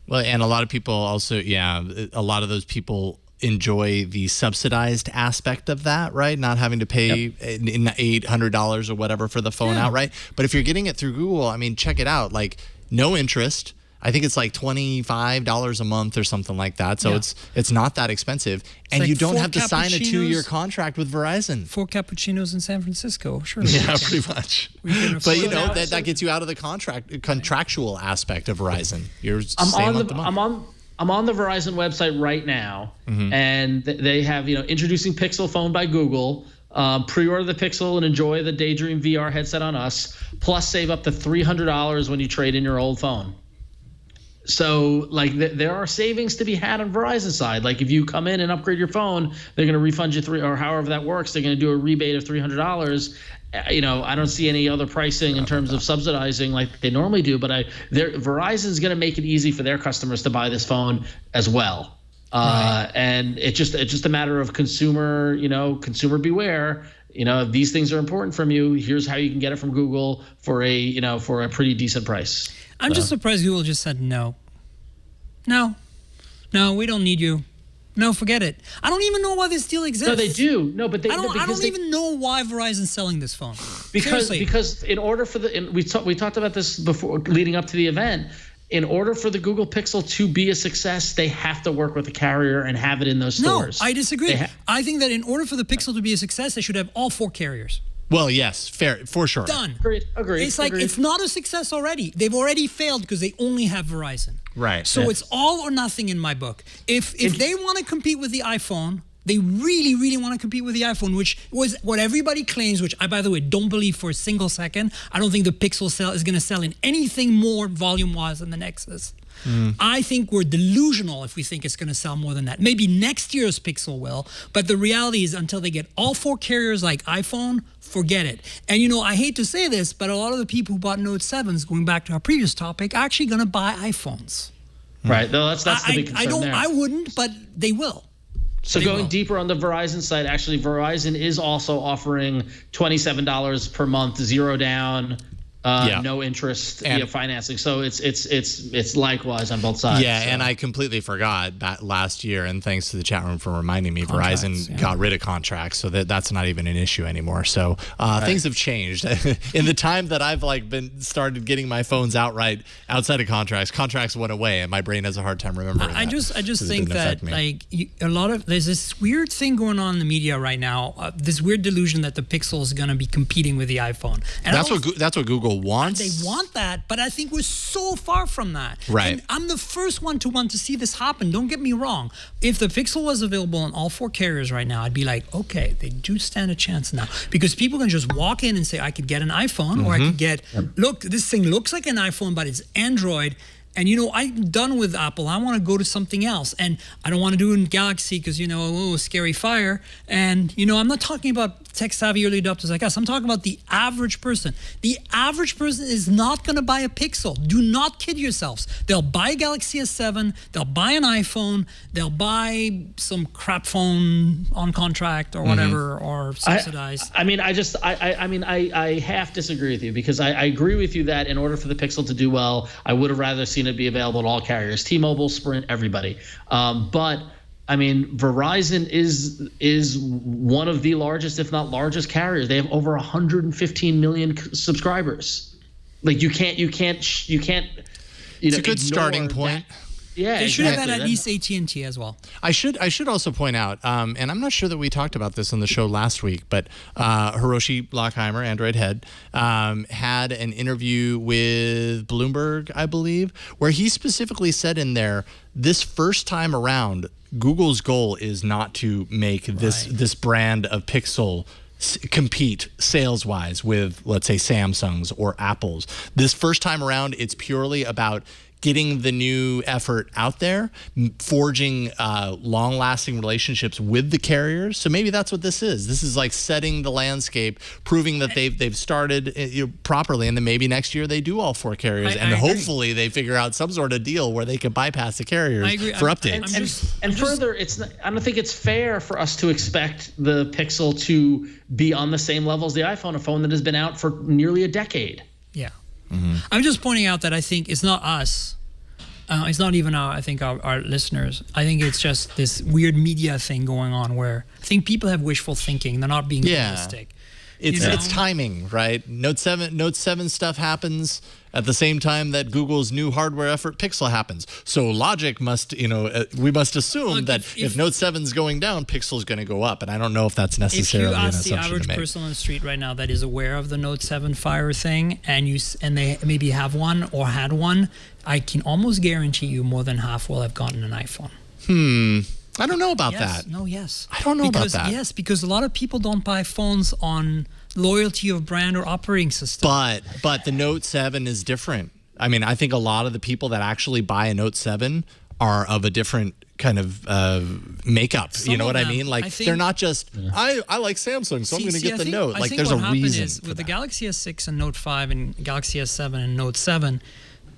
Well, and a lot of people also, a lot of those people enjoy the subsidized aspect of that, right? Not having to pay $800 or whatever for the phone outright. But if you're getting it through Google, I mean, check it out. No interest. I think it's $25 a month or something like that. So it's not that expensive. And you don't have to sign a 2-year contract with Verizon. 4 cappuccinos in San Francisco, sure. Yeah, pretty much. But that gets you out of the contractual aspect of Verizon. I'm on the Verizon website right now, and they have introducing Pixel phone by Google. Pre-order the Pixel and enjoy the Daydream VR headset on us. Plus, save up to $300 when you trade in your old phone. So like there are savings to be had on Verizon's side. Like if you come in and upgrade your phone, they're going to refund you or however that works. They're going to do a rebate of $300. I don't see any other pricing in terms of subsidizing like they normally do. But Verizon's going to make it easy for their customers to buy this phone as well. Right. And it's just a matter of consumer beware. If these things are important from you, here's how you can get it from Google for a pretty decent price. I'm just surprised Google just said no, we don't need you. No, forget it. I don't even know why this deal exists. No, they do. No, but I don't even know why Verizon's selling this phone. Because in order for we talked about this before leading up to the event. In order for the Google Pixel to be a success, they have to work with the carrier and have it in those stores. No, I disagree. I think that in order for the Pixel to be a success, they should have all 4 carriers. Well, yes, fair, for sure. Done. Agreed. It's like it's not a success already. They've already failed because they only have Verizon. Right. So it's all or nothing in my book. If they want to compete with the iPhone, they really, really want to compete with the iPhone, which was what everybody claims, which I, by the way, don't believe for a single second. I don't think the Pixel is going to sell in anything more volume-wise than the Nexus. I think we're delusional if we think it's going to sell more than that. Maybe next year's Pixel will, but the reality is until they get all 4 carriers like iPhone, forget it. And I hate to say this, but a lot of the people who bought Note 7s, going back to our previous topic, are actually going to buy iPhones. Right. No, that's the big concern there. I wouldn't, but they will. So going deeper on the Verizon side, actually, Verizon is also offering $27 per month, 0 down, no interest financing. So it's likewise on both sides. Yeah, and I completely forgot that last year, and thanks to the chat room for reminding me, Verizon got rid of contracts, so that's not even an issue anymore. So things have changed. In the time that I've started getting my phones outright outside of contracts went away, and my brain has a hard time remembering. I just think that there's this weird thing going on in the media right now. This weird delusion that the Pixel is going to be competing with the iPhone. And that's what Google wants. They want that, but I think we're so far from that. Right. And I'm the first one to want to see this happen. Don't get me wrong. If the Pixel was available on all 4 carriers right now, I'd be like, okay, they do stand a chance now. Because people can just walk in and say, I could get an iPhone, or I could get, look, this thing looks like an iPhone, but it's Android. And, I'm done with Apple. I want to go to something else. And I don't want to do it in Galaxy because, scary fire. And, I'm not talking about tech-savvy early adopters like us. I'm talking about the average person. The average person is not going to buy a Pixel. Do not kid yourselves. They'll buy a Galaxy S7. They'll buy an iPhone. They'll buy some crap phone on contract or whatever, or subsidized. I half disagree with you because I agree with you that in order for the Pixel to do well, I would have rather seen it be available at all carriers, T-Mobile, Sprint, everybody. But Verizon is one of the largest, if not largest, carriers. They have over 115 million subscribers. Like you can't. It's a good starting point. Yeah, they should have had at least AT&T as well. I should also point out, and I'm not sure that we talked about this on the show last week, but Hiroshi Lockheimer, Android head, had an interview with Bloomberg, I believe, where he specifically said in there, this first time around, Google's goal is not to make this brand of Pixel compete sales-wise with, let's say, Samsung's or Apple's. This first time around, it's purely about getting the new effort out there, forging long-lasting relationships with the carriers. So maybe that's what this is. This is like setting the landscape, proving that they've started properly, and then maybe next year they do all 4 carriers, and hopefully they figure out some sort of deal where they can bypass the carriers for updates. Further, I don't think it's fair for us to expect the Pixel to be on the same level as the iPhone, a phone that has been out for nearly a decade. Yeah. I'm just pointing out that I think it's not us. It's not even our listeners. I think it's just this weird media thing going on where I think people have wishful thinking. They're not being realistic. It's timing, right? Note 7 stuff happens at the same time that Google's new hardware effort Pixel happens. So logic must, we must assume that if Note 7's going down, Pixel's going to go up. And I don't know if that's necessarily an assumption to make. If you ask the average person on the street right now that is aware of the Note 7 fire thing, and they maybe have one or had one, I can almost guarantee you more than half will have gotten an iPhone. I don't know about that. I don't know about that. Yes, because a lot of people don't buy phones on loyalty of brand or operating system. But the Note 7 is different. I mean, I think a lot of the people that actually buy a Note 7 are of a different kind of makeup. You know what I mean? Like, they're not just, I like Samsung, so I'm going to get the Note. Like, there's a reason. With the Galaxy S6 and Note 5 and Galaxy S7 and Note 7,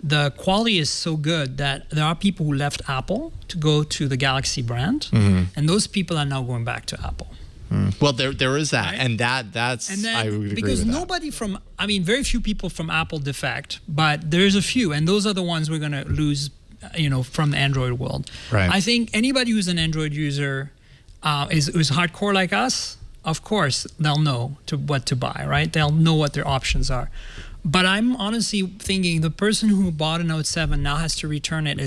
the quality is so good that there are people who left Apple to go to the Galaxy brand, and those people are now going back to Apple. Well, there is that, right? And that's then, I would agree because with nobody from, I mean, very few people from Apple defect, but there's a few, and those are the ones we're going to lose, from the Android world. Right. I think anybody who's an Android user is hardcore like us. Of course, they'll know what to buy, right? They'll know what their options are. But I'm honestly thinking the person who bought a Note 7 now has to return it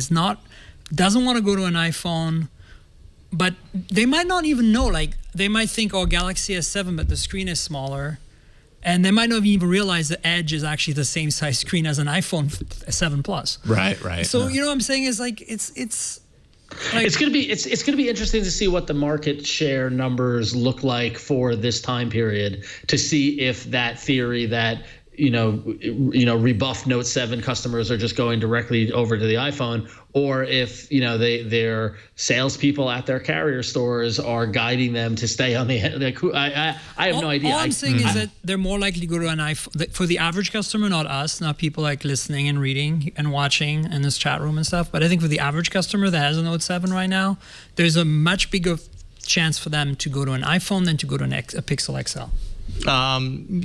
doesn't want to go to an iPhone. But they might not even know, like, they might think, oh, Galaxy S7, but the screen is smaller. And they might not even realize the Edge is actually the same size screen as an iPhone 7 Plus. Right. So, you know what I'm saying is, like, it's like, it's gonna be interesting to see what the market share numbers look like for this time period, to see if that theory that rebuffed Note 7 customers are just going directly over to the iPhone, or if their salespeople at their carrier stores are guiding them to stay on the. I have no idea. All I'm saying is that they're more likely to go to an iPhone for the average customer, not us, not people like listening and reading and watching in this chat room and stuff. But I think for the average customer that has a Note 7 right now, there's a much bigger chance for them to go to an iPhone than to go to a Pixel XL.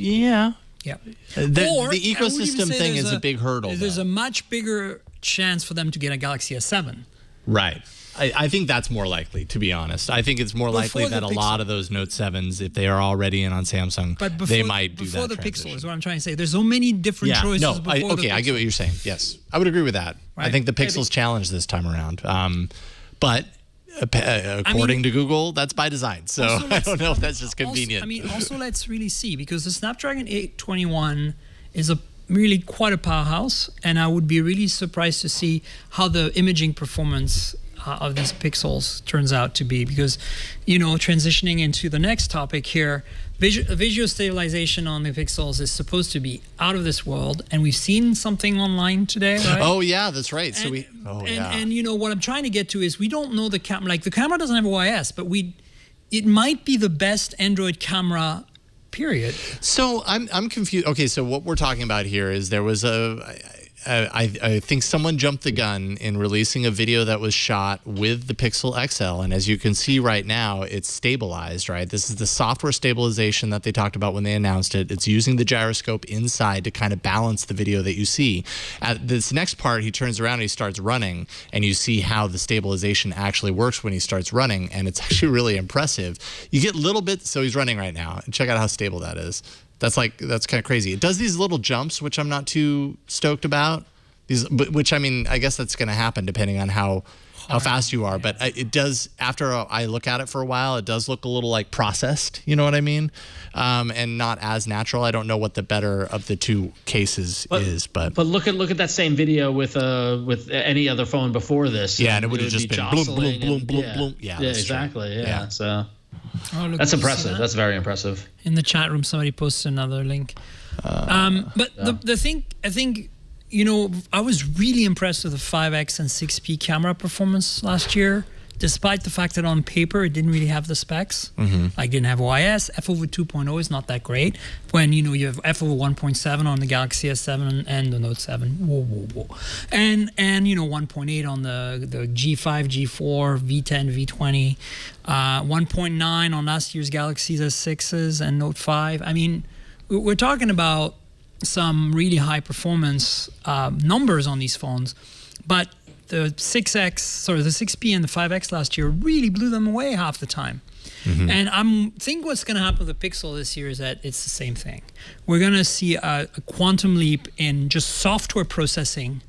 Yeah. Yeah. The ecosystem thing is a big hurdle. There's a much bigger chance for them to get a Galaxy S7. Right. I think that's more likely, to be honest. I think it's more likely that a lot of those Note 7s, if they are already in on Samsung, they might do that. Before the Pixel is what I'm trying to say. There's so many different choices. I get what you're saying. Yes. I would agree with that. Right. I think the Pixel's challenged this time around. But according to Google, that's by design. So I don't know if that's just convenient. Also let's really see, because the Snapdragon 821 is really quite a powerhouse, and I would be really surprised to see how the imaging performance of these Pixels turns out to be, because, transitioning into the next topic here, visual stabilization on the Pixels is supposed to be out of this world, and we've seen something online today, right? Oh yeah, that's right. And what I'm trying to get to is, we don't know the camera. Like, the camera doesn't have OIS, but it might be the best Android camera, period. So I'm confused. Okay, so what we're talking about here is there was I think someone jumped the gun in releasing a video that was shot with the Pixel XL, and as you can see right now, it's stabilized, right? This is the software stabilization that they talked about when they announced it. It's using the gyroscope inside to kind of balance the video that you see. At this next part, he turns around and he starts running, and you see how the stabilization actually works when he starts running, and it's actually really impressive. You get little bits, so he's running right now, and check out how stable that is. That's kind of crazy. It does these little jumps, which I'm not too stoked about. I guess that's going to happen depending on how fast you are. But it does, after I look at it for a while, it does look a little like processed. You know what I mean? And not as natural. I don't know what the better of the two cases is, but look at that same video with any other phone before this. Yeah, and it would have just been bloom, bloom, bloom, bloom, bloom. Yeah, exactly. Yeah. So. Oh, look, that's impressive. That's very impressive. In the chat room, somebody posted another link. The thing, I think, I was really impressed with the 5X and 6P camera performance last year, despite the fact that on paper it didn't really have the specs. Like, didn't have OIS. F/over 2.0 is not that great. When you have F/over 1.7 on the Galaxy S7 and the Note 7, whoa. And 1.8 on the G5, G4, V10, V20, 1.9 on last year's Galaxy S6s and Note 5. I mean, we're talking about some really high performance numbers on these phones, but the 6P and the 5X last year really blew them away half the time. And I think what's going to happen with the Pixel this year is that it's the same thing. We're going to see a quantum leap in just software processing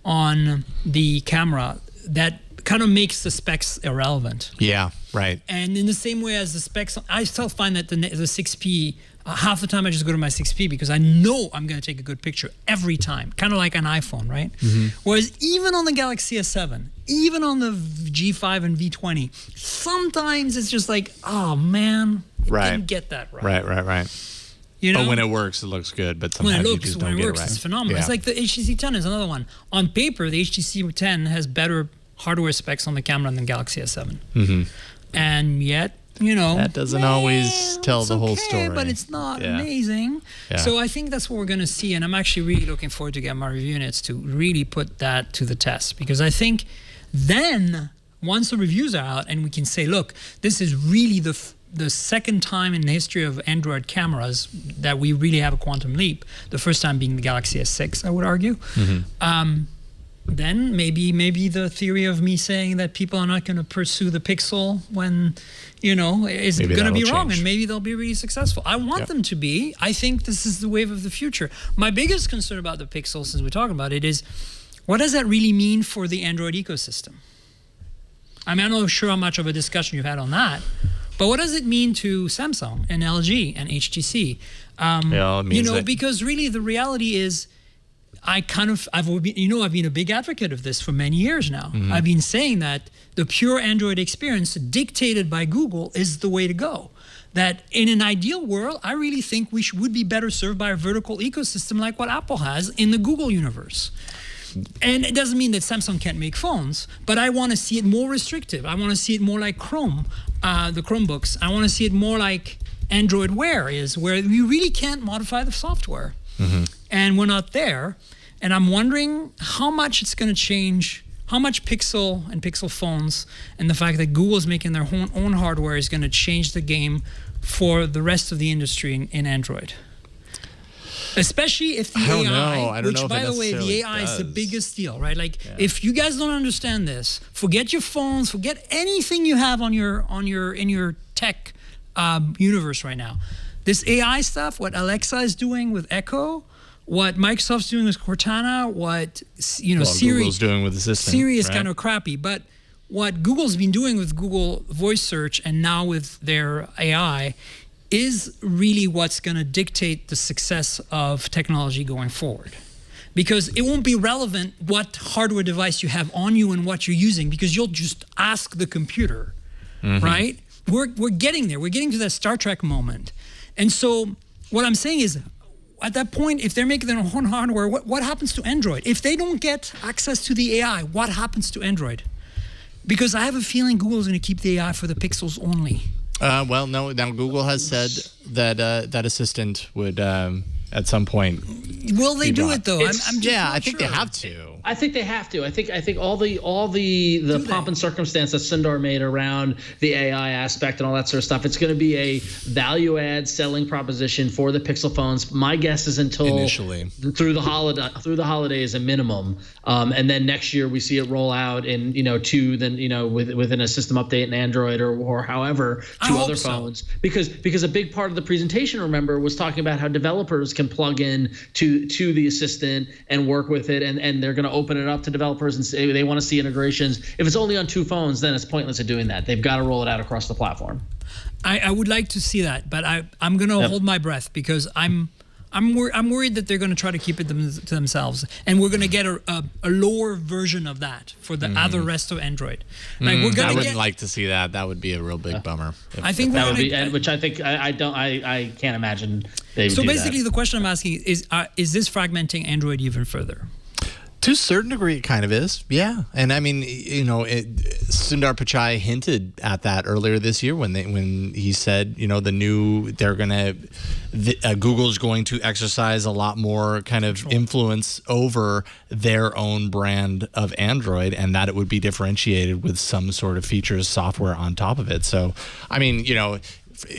on the camera that kind of makes the specs irrelevant. Yeah, right. And in the same way as the specs, I still find that the 6P, half the time I just go to my 6P because I know I'm going to take a good picture every time, kind of like an iPhone, right? Whereas even on the Galaxy S7, even on the G5 and V20, sometimes it's just like, oh man, I didn't get that right. Right. But when it works, it looks good. But sometimes you just don't get it right. It's phenomenal. Yeah. It's like the HTC 10 is another one. On paper, the HTC 10 has better hardware specs on the camera than Galaxy S7. Mm-hmm. And yet, that doesn't always tell the whole story. But it's not amazing. Yeah. So I think that's what we're going to see. And I'm actually really looking forward to get my review units to really put that to the test. Because I think then, once the reviews are out and we can say, look, this is really the second time in the history of Android cameras that we really have a quantum leap, the first time being the Galaxy S6, I would argue. Mm-hmm. Then maybe the theory of me saying that people are not going to pursue the Pixel when, is going to be wrong, and maybe they'll be really successful. I want them to be. I think this is the wave of the future. My biggest concern about the Pixel, since we're talking about it, is what does that really mean for the Android ecosystem? I mean, I'm not sure how much of a discussion you've had on that, but what does it mean to Samsung and LG and HTC? It means because really the reality is, I've been a big advocate of this for many years now. Mm-hmm. I've been saying that the pure Android experience dictated by Google is the way to go. That in an ideal world, I really think we would be better served by a vertical ecosystem like what Apple has in the Google universe. And it doesn't mean that Samsung can't make phones, but I want to see it more restrictive. I want to see it more like Chrome, the Chromebooks. I want to see it more like Android Wear is, where you really can't modify the software. Mm-hmm. And we're not there. And I'm wondering how much it's going to change, how much Pixel and Pixel phones and the fact that Google's making their own hardware is going to change the game for the rest of the industry in Android. Especially if the AI, which by the way, the AI is the biggest deal, right? Like if you guys don't understand this, forget your phones, forget anything you have in your tech universe right now. This AI stuff, what Alexa is doing with Echo, what Microsoft's doing with Cortana, what Siri, Google's doing with Assistant. Siri is kind of crappy, but what Google's been doing with Google Voice Search and now with their AI is really what's going to dictate the success of technology going forward. Because it won't be relevant what hardware device you have on you and what you're using, because you'll just ask the computer, right? We're getting there. We're getting to that Star Trek moment. And so what I'm saying is, at that point, if they're making their own hardware, what happens to Android? If they don't get access to the AI, what happens to Android? Because I have a feeling Google's going to keep the AI for the Pixels only. Well, no. Now Google has said that that Assistant would at some point. Will they do it though? I think they have to. I think they have to. I think all the pomp and circumstance that Sundar made around the AI aspect and all that sort of stuff, it's going to be a value add selling proposition for the Pixel phones. My guess is until initially through the holidays a minimum, and then next year we see it roll out in within a system update in Android or however to other phones. Because a big part of the presentation, remember, was talking about how developers can plug in to the Assistant and work with it, and they're going to open it up to developers and say they want to see integrations. If it's only on 2 phones, then it's pointless of doing that. They've got to roll it out across the platform. I would like to see that, but I'm going to hold my breath because I'm worried that they're going to try to keep it to themselves, and we're going to get a lower version of that for the other rest of Android. Like I wouldn't like to see that. That would be a real big bummer. I think that would be, which I think I can't imagine they would do that. So basically, the question I'm asking is this fragmenting Android even further? To a certain degree, it kind of is, yeah. And I mean, Sundar Pichai hinted at that earlier this year when he said, Google's going to exercise a lot more kind of influence over their own brand of Android, and that it would be differentiated with some sort of features, software on top of it. So, I mean,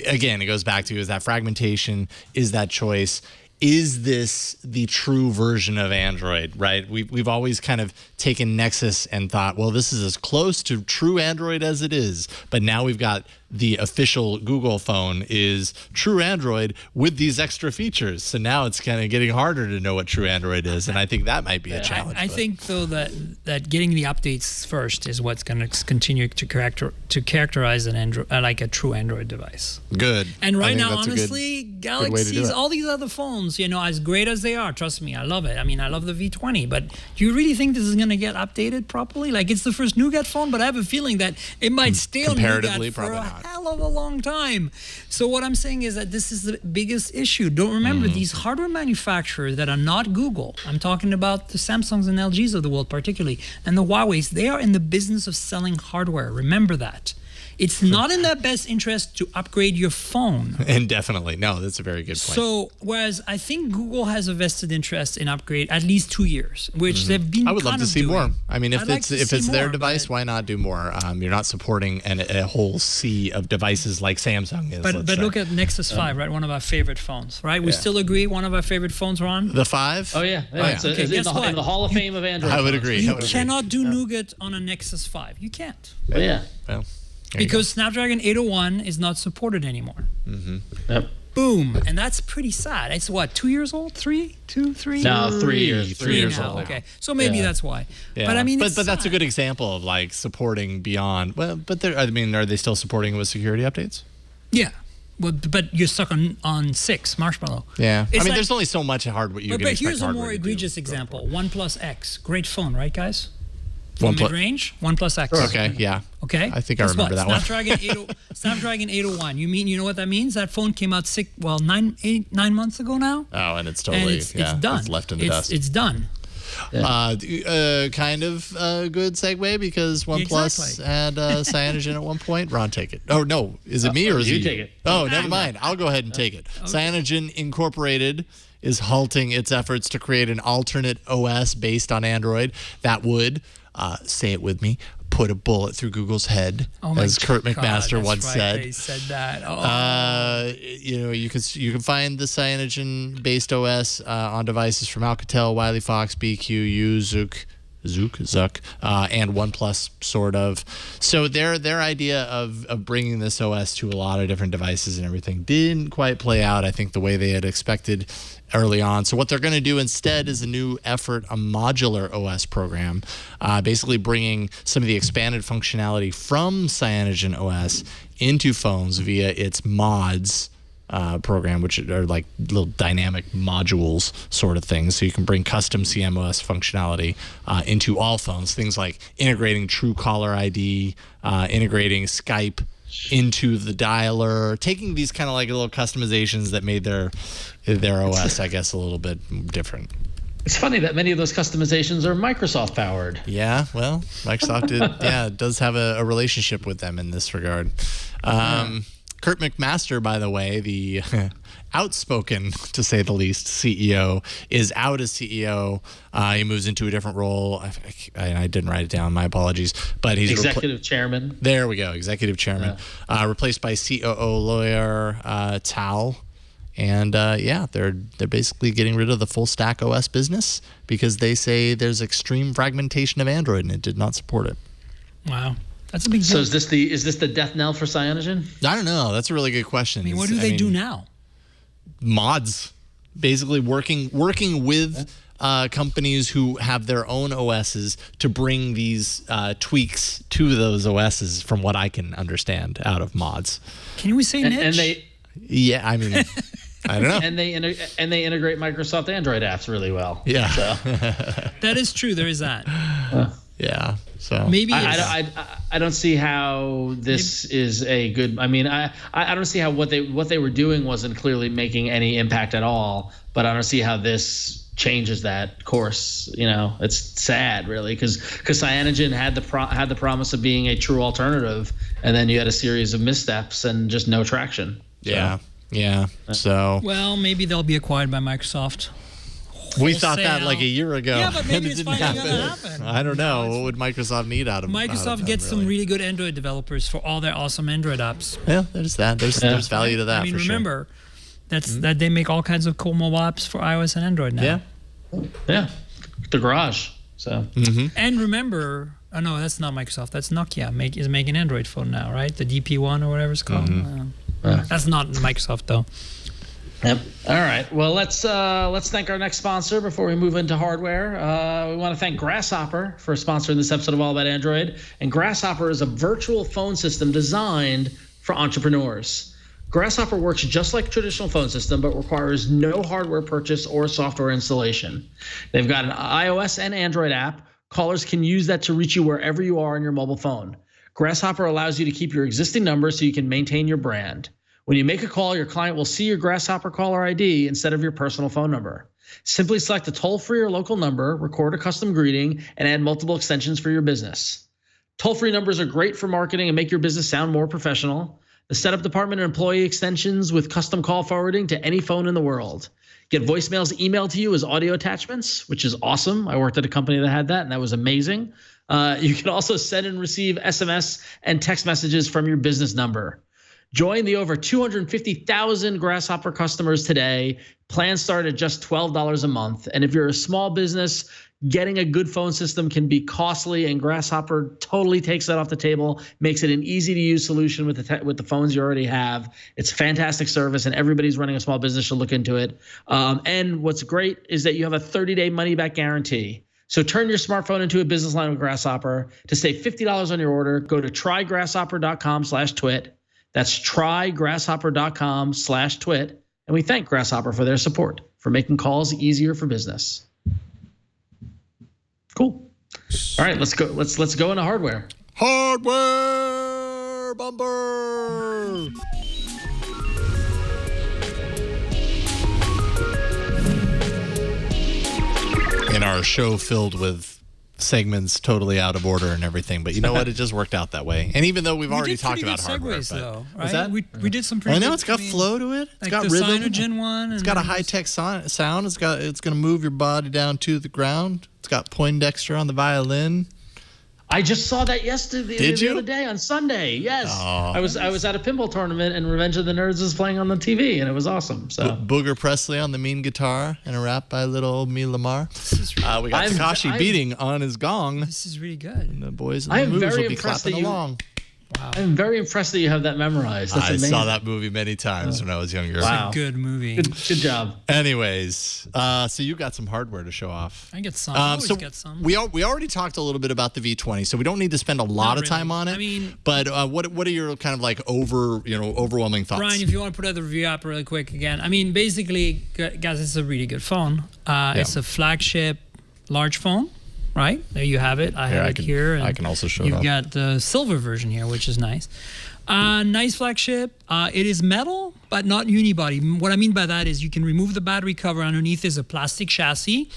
again, it goes back to, is that fragmentation, is that choice? Is this the true version of Android, right? We've always kind of taken Nexus and thought, well, this is as close to true Android as it is. But now we've got the official Google phone is true Android with these extra features. So now it's kind of getting harder to know what true Android is. And I think that might be a challenge. I think, though, that getting the updates first is what's going to continue to characterize an Android, like a true Android device. Good. And right now, honestly, Galaxies, all these other phones, as great as they are, trust me, I love it. I mean, I love the V20, but do you really think this is going to get updated properly? Like, it's the first nougat phone, but I have a feeling that it might stay on nougat for not. hell of a long time. So what I'm saying is that this is the biggest issue. Don't remember these hardware manufacturers that are not Google. I'm talking about the Samsungs and LGs of the world particularly, and the Huaweis. They are in the business of selling hardware. Remember that. It's not in their best interest to upgrade your phone. And definitely. No, that's a very good point. So, whereas I think Google has a vested interest in upgrade at least 2 years, which they've been I would love kind to of see doing. more. I mean, if I'd like it's to if see it's their more, device, but- why not do more? You're not supporting a whole sea of devices like Samsung is. But look at Nexus 5, right? One of our favorite phones, right? We still agree one of our favorite phones, Ron? the 5. Oh yeah, it's Okay, in guess what? the Hall of Fame of Android. I would phones. agree. You cannot do Nougat on a Nexus 5. You can't. But yeah. Well, there you Because Snapdragon 801 is not supported anymore. Yep. Boom. And that's pretty sad. It's what, 2 years old? 3? 2, 3? No, 3 years. 3 years now. old now. Okay. So maybe Yeah. that's why. Yeah. But I mean, but it's that's a sad. good example of like supporting beyond. Well, but I mean, are they still supporting it with security updates? Yeah. Well, but you're stuck on 6 Marshmallow. Yeah. It's I mean, like- there's only so much hardware you can But expect here's a hardware more to do egregious going example. forward. OnePlus X. Great phone, right, guys? OnePlus- Mid-range? OnePlus X. Okay. Yeah. Okay. I think I Guess remember what? that one. Snapdragon 801. You know what that means? That phone came out 9 months ago now. Oh, and it's And totally it's done. It's left in the dust. It's done. Kind of a good segue because OnePlus Exactly. had Cyanogen at one point. Ron, take it. Oh no, is it me or is you it take it. Oh, never mind. I'll go ahead and take it. Cyanogen Incorporated is halting its efforts to create an alternate OS based on Android that would, say it with me, put a bullet through Google's head, as Kurt God, McMaster that's once right, said. They said that. Oh. You can find the Cyanogen based OS on devices from Alcatel, Wiley Fox, BQ, Zuck, and OnePlus, sort of. So their idea of bringing this OS to a lot of different devices and everything didn't quite play out, I think, the way they had expected early on. So what they're going to do instead is a new effort, a modular OS program, basically bringing some of the expanded functionality from Cyanogen OS into phones via its mods program, which are like little dynamic modules sort of things. So you can bring custom CMOS functionality into all phones. Things like integrating True Caller ID, integrating Skype into the dialer, taking these kind of like little customizations that made their OS, I guess, a little bit different. It's funny that many of those customizations are Microsoft powered. Yeah, well, Microsoft does have a relationship with them in this regard. Kurt McMaster, by the way, the outspoken, to say the least, CEO, is out as CEO. He moves into a different role. I didn't write it down. My apologies. But he's Executive chairman. There we go, executive chairman, replaced by COO lawyer Tal. And they're basically getting rid of the full stack OS business because they say there's extreme fragmentation of Android and it did not support it. Wow. That's a big deal. So is this the death knell for Cyanogen? I don't know. That's a really good question. I mean, what do they do now? Mods, basically working with companies who have their own OSs to bring these tweaks to those OSs, from what I can understand out of mods. Can we say niche? And they Yeah, I mean, I don't know. and they integrate Microsoft Android apps really well. Yeah. So That is true. There is that. Yeah. So Maybe I don't see how this is a good. I mean, I don't see how what they were doing wasn't clearly making any impact at all. But I don't see how this changes that course. You know, it's sad really because Cyanogen had the promise of being a true alternative, and then you had a series of missteps and just no traction. Yeah. Yeah. So well, maybe they'll be acquired by Microsoft. we thought that Wholesale. like a year ago. Yeah, but maybe and it it's didn't finally gonna happen. I don't know. What would Microsoft need out of Microsoft them, gets some really good Android developers for all their awesome Android apps. Yeah, there's that. There's value to that. I mean, for remember, that they make all kinds of cool mobile apps for iOS and Android now. sure. Yeah, the garage. So And remember, oh no, that's not Microsoft. That's Nokia is making Android phone now, right? The DP1 or whatever it's called. That's not Microsoft though. Yep. All right. Well, let's thank our next sponsor before we move into hardware. We want to thank Grasshopper for sponsoring this episode of All About Android. And Grasshopper is a virtual phone system designed for entrepreneurs. Grasshopper works just like a traditional phone system, but requires no hardware purchase or software installation. They've got an iOS and Android app. Callers can use that to reach you wherever you are on your mobile phone. Grasshopper allows you to keep your existing number so you can maintain your brand. When you make a call, your client will see your Grasshopper caller ID instead of your personal phone number. Simply select a toll-free or local number, record a custom greeting, and add multiple extensions for your business. Toll-free numbers are great for marketing and make your business sound more professional. The setup department and employee extensions with custom call forwarding to any phone in the world. Get voicemails emailed to you as audio attachments, which is awesome. I worked at a company that had that, and that was amazing. You can also send and receive SMS and text messages from your business number. Join the over 250,000 Grasshopper customers today. Plans start at just $12 a month. And if you're a small business, getting a good phone system can be costly, and Grasshopper totally takes that off the table, makes it an easy-to-use solution with the phones you already have. It's fantastic service, and everybody's running a small business should look into it. And what's great is that you have a 30-day money-back guarantee. So turn your smartphone into a business line with Grasshopper. To save $50 on your order, go to trygrasshopper.com/twit. That's trygrasshopper.com/twit. And we thank Grasshopper for their support for making calls easier for business. Cool. All right, let's go. Let's go into hardware. Hardware bumper. In our show filled with segments totally out of order and everything, but you know what? It just worked out that way. And even though we've already talked about hardware, though, right? Was that? We did some pretty. I know it's got flow to it. It's got the rhythm. Cyanogen one. It's got a high-tech sound. It's going to move your body down to the ground. It's got Poindexter on the violin. I just saw that yesterday. The other day on Sunday. Yes, I was at a pinball tournament, and Revenge of the Nerds was playing on the TV, and it was awesome. So Booger Presley on the mean guitar and a rap by little old me Lamar. We got Takashi beating on his gong. This is really good. And the boys in the movies will be clapping along. Wow. I'm very impressed that you have that memorized. That's amazing. I saw that movie many times when I was younger. Wow. It's a good movie. Good job. Anyways, so you got some hardware to show off. I get some. I always get some. We already talked a little bit about the V20, so we don't need to spend a lot of time on it. I mean, but what are your kind of like overwhelming thoughts? Brian, if you want to put out the review app really quick again. I mean, basically, guys, it's a really good phone. It's a flagship large phone. Right, there you have it. I have it here. And I can also show it. You've got the silver version here, which is nice. Nice flagship. It is metal, but not unibody. What I mean by that is you can remove the battery cover. Underneath is a plastic chassis.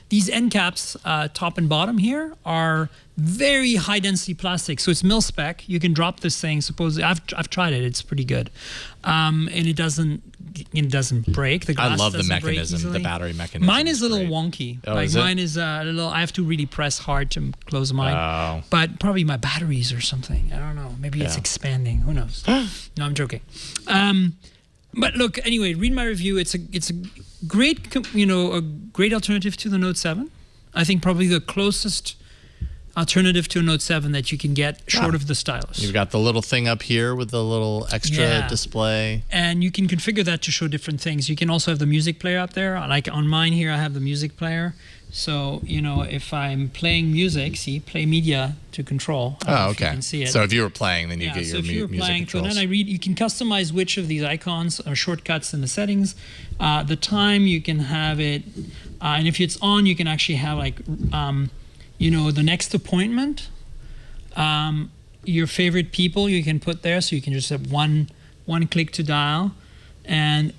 These end caps, top and bottom here, are very high density plastic. So it's mil spec. You can drop this thing. Supposedly, I've tried it. It's pretty good, and it doesn't break. The glass I love the doesn't break mechanism, easily. the battery mechanism. Mine is a little wonky. Oh, like mine is a little. I have to really press hard to close mine. Oh. But probably my batteries or something. I don't know. Maybe it's expanding. Who knows? No, I'm joking. But look, anyway, read my review. It's a great a great alternative to the Note 7. I think probably the closest alternative to a Note 7 that you can get short of the stylus. You've got the little thing up here with the little extra display. And you can configure that to show different things. You can also have the music player up there. Like on mine here, I have the music player. So, if I'm playing music, play media to control. Oh, okay. You can see it. So if you were playing, then you get your music controls. So then you can customize which of these icons are shortcuts in the settings. The time, you can have it. And if it's on, you can actually have like... the next appointment, your favorite people you can put there, so you can just have one click to dial, and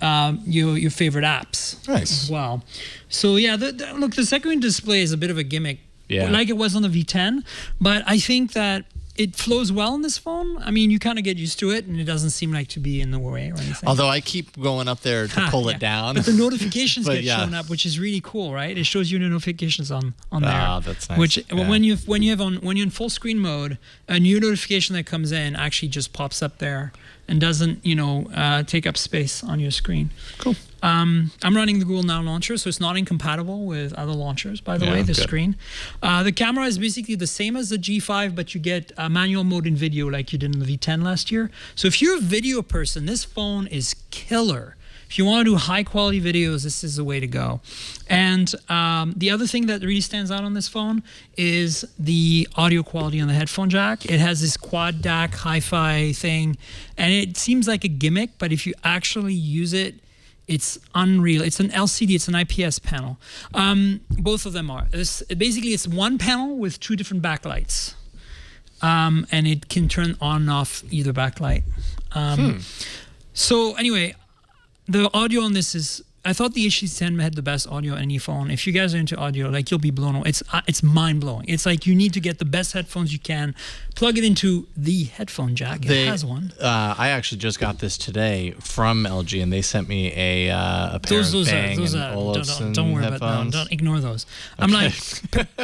your favorite apps as well. So look, the second display is a bit of a gimmick, like it was on the V10, but I think that it flows well in this phone. I mean, you kind of get used to it, and it doesn't seem like to be in the way or anything. Although I keep going up there to pull it down. But the notifications get shown up, which is really cool, right? It shows you the notifications on there. Ah, that's nice. Which when you're in full screen mode, a new notification that comes in actually just pops up there and doesn't take up space on your screen. Cool. I'm running the Google Now launcher, so it's not incompatible with other launchers, by the way, the screen. The camera is basically the same as the G5, but you get manual mode in video like you did in the V10 last year. So if you're a video person, this phone is killer. If you want to do high quality videos, this is the way to go. And the other thing that really stands out on this phone is the audio quality on the headphone jack. It has this quad DAC hi-fi thing, and it seems like a gimmick, but if you actually use it, it's unreal. It's an LCD. It's an IPS panel. Both of them are. Basically, it's one panel with two different backlights. and it can turn on and off either backlight. So anyway, the audio on this is, I thought the HC10 had the best audio on any phone. If you guys are into audio, like, you'll be blown away. It's mind-blowing. It's like you need to get the best headphones you can, plug it into the headphone jack. It has one. I actually just got this today from LG, and they sent me a pair of Bang and Olufsen don't worry headphones. about that. Don't ignore those. Okay. I'm like,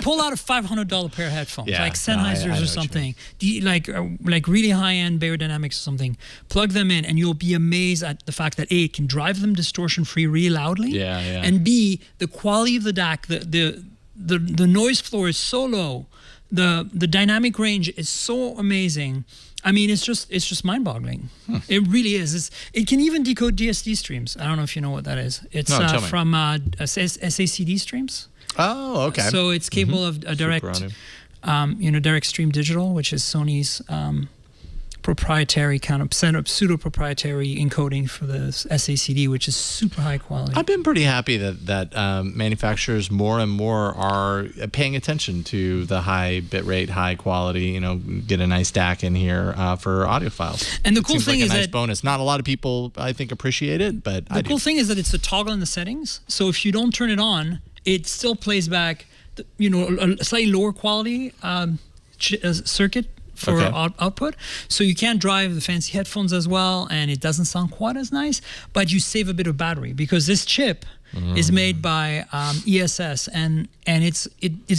pull out a $500 pair of headphones, like Sennheisers or something. Like really high-end Beyerdynamics or something. Plug them in, and you'll be amazed at the fact that A, it can drive them distortion-free really loudly, and B, the quality of the DAC, the noise floor is so low, the dynamic range is so amazing. I mean, it's just mind-boggling. It really is. It can even decode DSD streams. I don't know if you know what that is. It's from SACD streams. Oh, okay. So it's capable of a direct, direct stream digital, which is Sony's proprietary kind of pseudo-proprietary encoding for the SACD, which is super high quality. I've been pretty happy that manufacturers more and more are paying attention to the high bitrate, high quality. Get a nice DAC in here for audio files. And the cool thing is a nice that bonus. Not a lot of people, I think, appreciate it, but the cool thing is that it's a toggle in the settings. So if you don't turn it on, it still plays back, a slightly lower quality circuit for output. So you can't drive the fancy headphones as well, and it doesn't sound quite as nice, but you save a bit of battery because this chip is made by ESS, and it's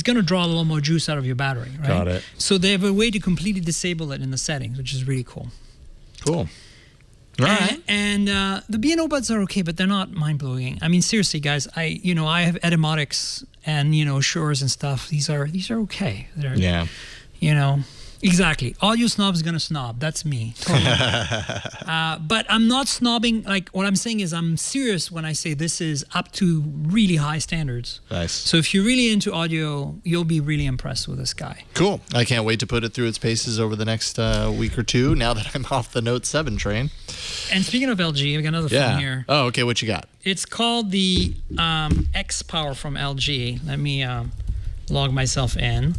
going to draw a little more juice out of your battery, right? Got it. So they have a way to completely disable it in the settings, which is really cool. Cool. All right. And the B&O buds are okay, but they're not mind-blowing. I mean, seriously, guys, I have Etymotics and Shures and stuff. These are okay. They're, Exactly. Audio snob is going to snob. That's me. Totally. But I'm not snobbing. Like, what I'm saying is I'm serious when I say this is up to really high standards. Nice. So if you're really into audio, you'll be really impressed with this guy. Cool. I can't wait to put it through its paces over the next week or two now that I'm off the Note 7 train. And speaking of LG, I've got another phone here. Oh, okay. What you got? It's called the X Power from LG. Let me log myself in.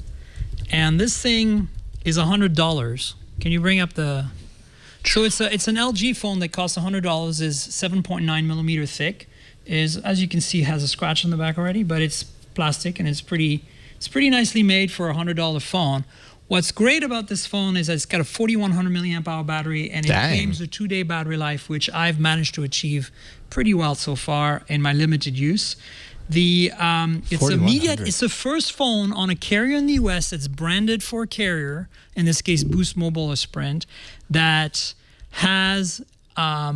And this thing is $100. Can you bring up the? So it's an LG phone that costs $100. Is 7.9 millimeter thick. Is, as you can see, has a scratch on the back already, but it's plastic and it's pretty nicely made for a $100 phone. What's great about this phone is that it's got a 4100 milliamp hour battery, and it claims a 2-day battery life, which I've managed to achieve pretty well so far in my limited use. It's the first phone on a carrier in the US that's branded for a carrier, in this case Boost Mobile or Sprint, that has a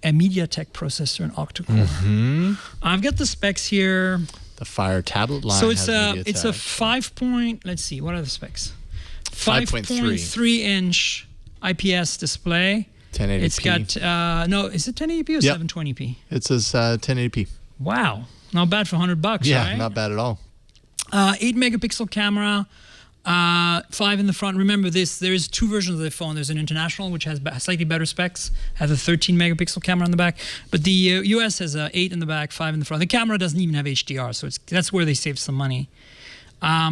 MediaTek processor and octa-core. I've got the specs here. The Fire tablet line. So it's a 5 point. Let's see, what are the specs? 5.3 inch IPS display. 1080p. It's got is it 1080p or 720p? It says 1080p. Wow. Not bad for $100, yeah, right? Not bad at all. 8 megapixel camera, 5 in the front. Remember this, there's 2 versions of the phone. There's an international, which has slightly better specs, has a 13 megapixel camera on the back. But the US has 8 in the back, 5 in the front. The camera doesn't even have HDR, so that's where they save some money. I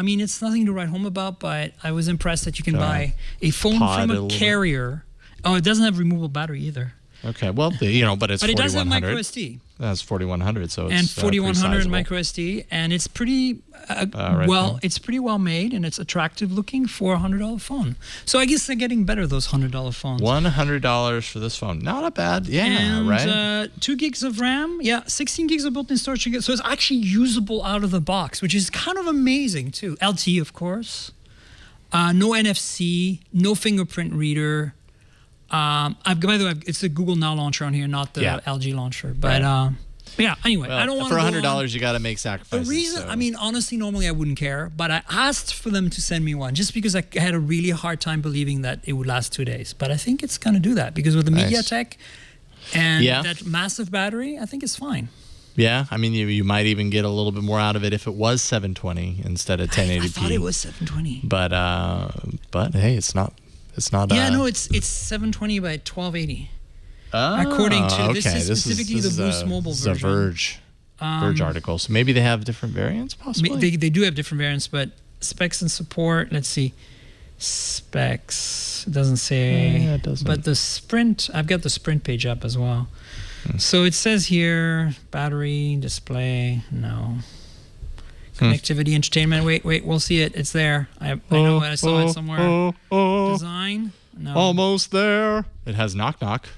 mean, it's nothing to write home about, but I was impressed that you can buy a phone from a carrier. Oh, it doesn't have removable battery either. Okay, well, but it's 4100. But it does have micro SD. That's 4100, so it's and 4100 micro SD, and it's pretty it's pretty well made, and it's attractive looking for a $100 phone. So I guess they're getting better, those $100 phones. $100 for this phone, not bad. Yeah, and, right. 2 gigs of RAM, 16 gigs of built-in storage. So it's actually usable out of the box, which is kind of amazing too. LTE, of course. No NFC, no fingerprint reader. By the way, it's the Google Now launcher on here, not the LG launcher. But anyway, I don't want for $100 you got to make sacrifices. The reason, I mean, honestly, normally I wouldn't care, but I asked for them to send me one just because I had a really hard time believing that it would last 2 days. But I think it's going to do that because with the MediaTek and that massive battery, I think it's fine. Yeah, I mean, you might even get a little bit more out of it if it was 720 instead of 1080p. I thought it was 720. But hey, it's not. It's not. Yeah, no, it's 720 by 1280. According to this is specifically the Boost Mobile version. It's a Verge article. So maybe they have different variants, possibly. They do have different variants, but specs and support. Let's see. Specs. It doesn't say. Yeah, it doesn't. But the Sprint, I've got the Sprint page up as well. So it says here, battery, display, no. Connectivity, entertainment. Wait, we'll see it. It's there. I know I saw it somewhere. Design, no. Almost there. It has knock knock.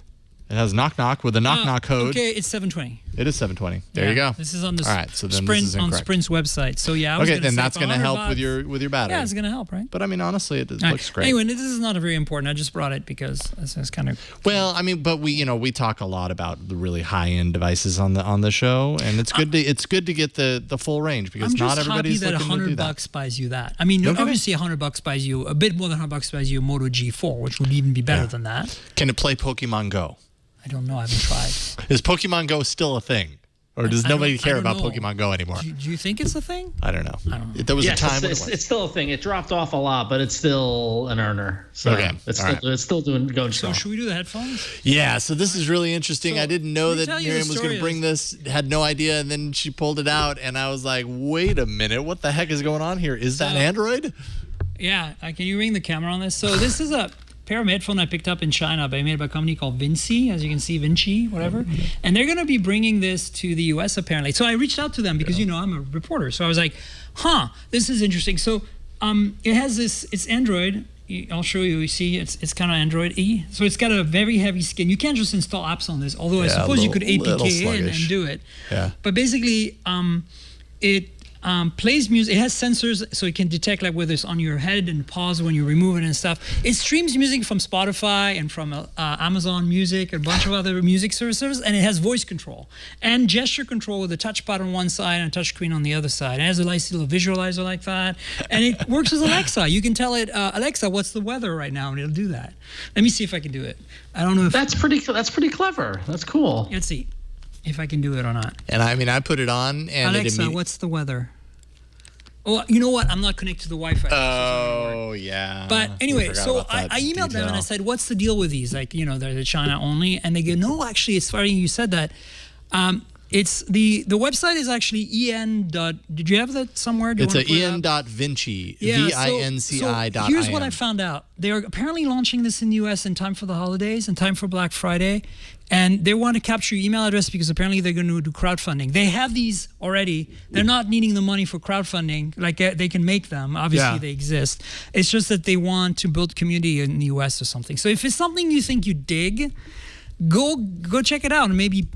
It has knock knock with a knock knock code. Okay, it's 720. It is 720. There you go. This is on the All right, so then Sprint this is on incorrect. Sprint's website. So yeah, I was Okay, gonna then say that's for going to help $100 with your battery. Yeah, it's going to help, right? But I mean, honestly, it All right. looks great. Anyway, this is not very important. I just brought it because it's kind of. Well, I mean, but we talk a lot about the really high end devices on the show, and it's good to get the full range because I'm not just everybody's happy that looking to do that. $100 buys you that. I mean, Okay. obviously $100 buys you a bit more than $100 buys you a Moto G4, which would even be better than that. Can it play Pokemon Go? I don't know. I haven't tried. Is Pokemon Go still a thing? Or does nobody care about know. Pokemon Go anymore? Do you think it's a thing? I don't know. There was a time when it was. It's still a thing. It dropped off a lot, but it's still an earner. So Okay. it's still going strong. So should we do the headphones? Yeah, so this is really interesting. So, I didn't know let me that tell you the Myriam was going story to bring this, had no idea, and then she pulled it out, and I was like, wait a minute, what the heck is going on here? Is that Android? Yeah. Can you ring the camera on this? So this is a pair of headphones I picked up in China made by a company called Vinci, as you can see, Vinci, whatever. And they're going to be bringing this to the US apparently. So I reached out to them because, I'm a reporter. So I was like, this is interesting. So it has this, it's Android. I'll show you. You see, it's kind of Android-y. So it's got a very heavy skin. You can't just install apps on this, although I suppose you could APK in and do it. Yeah. But basically, it plays music. It has sensors, so it can detect like whether it's on your head and pause when you remove it and stuff. It streams music from Spotify and from Amazon Music and a bunch of other music services, and it has voice control and gesture control with a touchpad on one side and a touchscreen on the other side. It has a nice little visualizer like that, and it works as Alexa. You can tell it, Alexa, what's the weather right now, and it'll do that. Let me see if I can do it. I don't know if That's pretty clever. That's cool. Let's see if I can do it or not. And I mean, I put it on, and Alexa, what's the weather? Oh, you know what? I'm not connected to the Wi-Fi. Oh, yeah. But anyway, so I emailed them and I said, what's the deal with these? Like, they're the China only. And they go, no, actually, it's funny you said that. It's the website is actually did you have that somewhere? It's en.vinci, VINCI.IN. So here's what I found out. They're apparently launching this in the US in time for the holidays, in time for Black Friday. And they want to capture your email address because apparently they're going to do crowdfunding. They have these already. They're not needing the money for crowdfunding. Like they can make them. Obviously, they exist. It's just that they want to build community in the US or something. So if it's something you think you dig, go check it out and maybe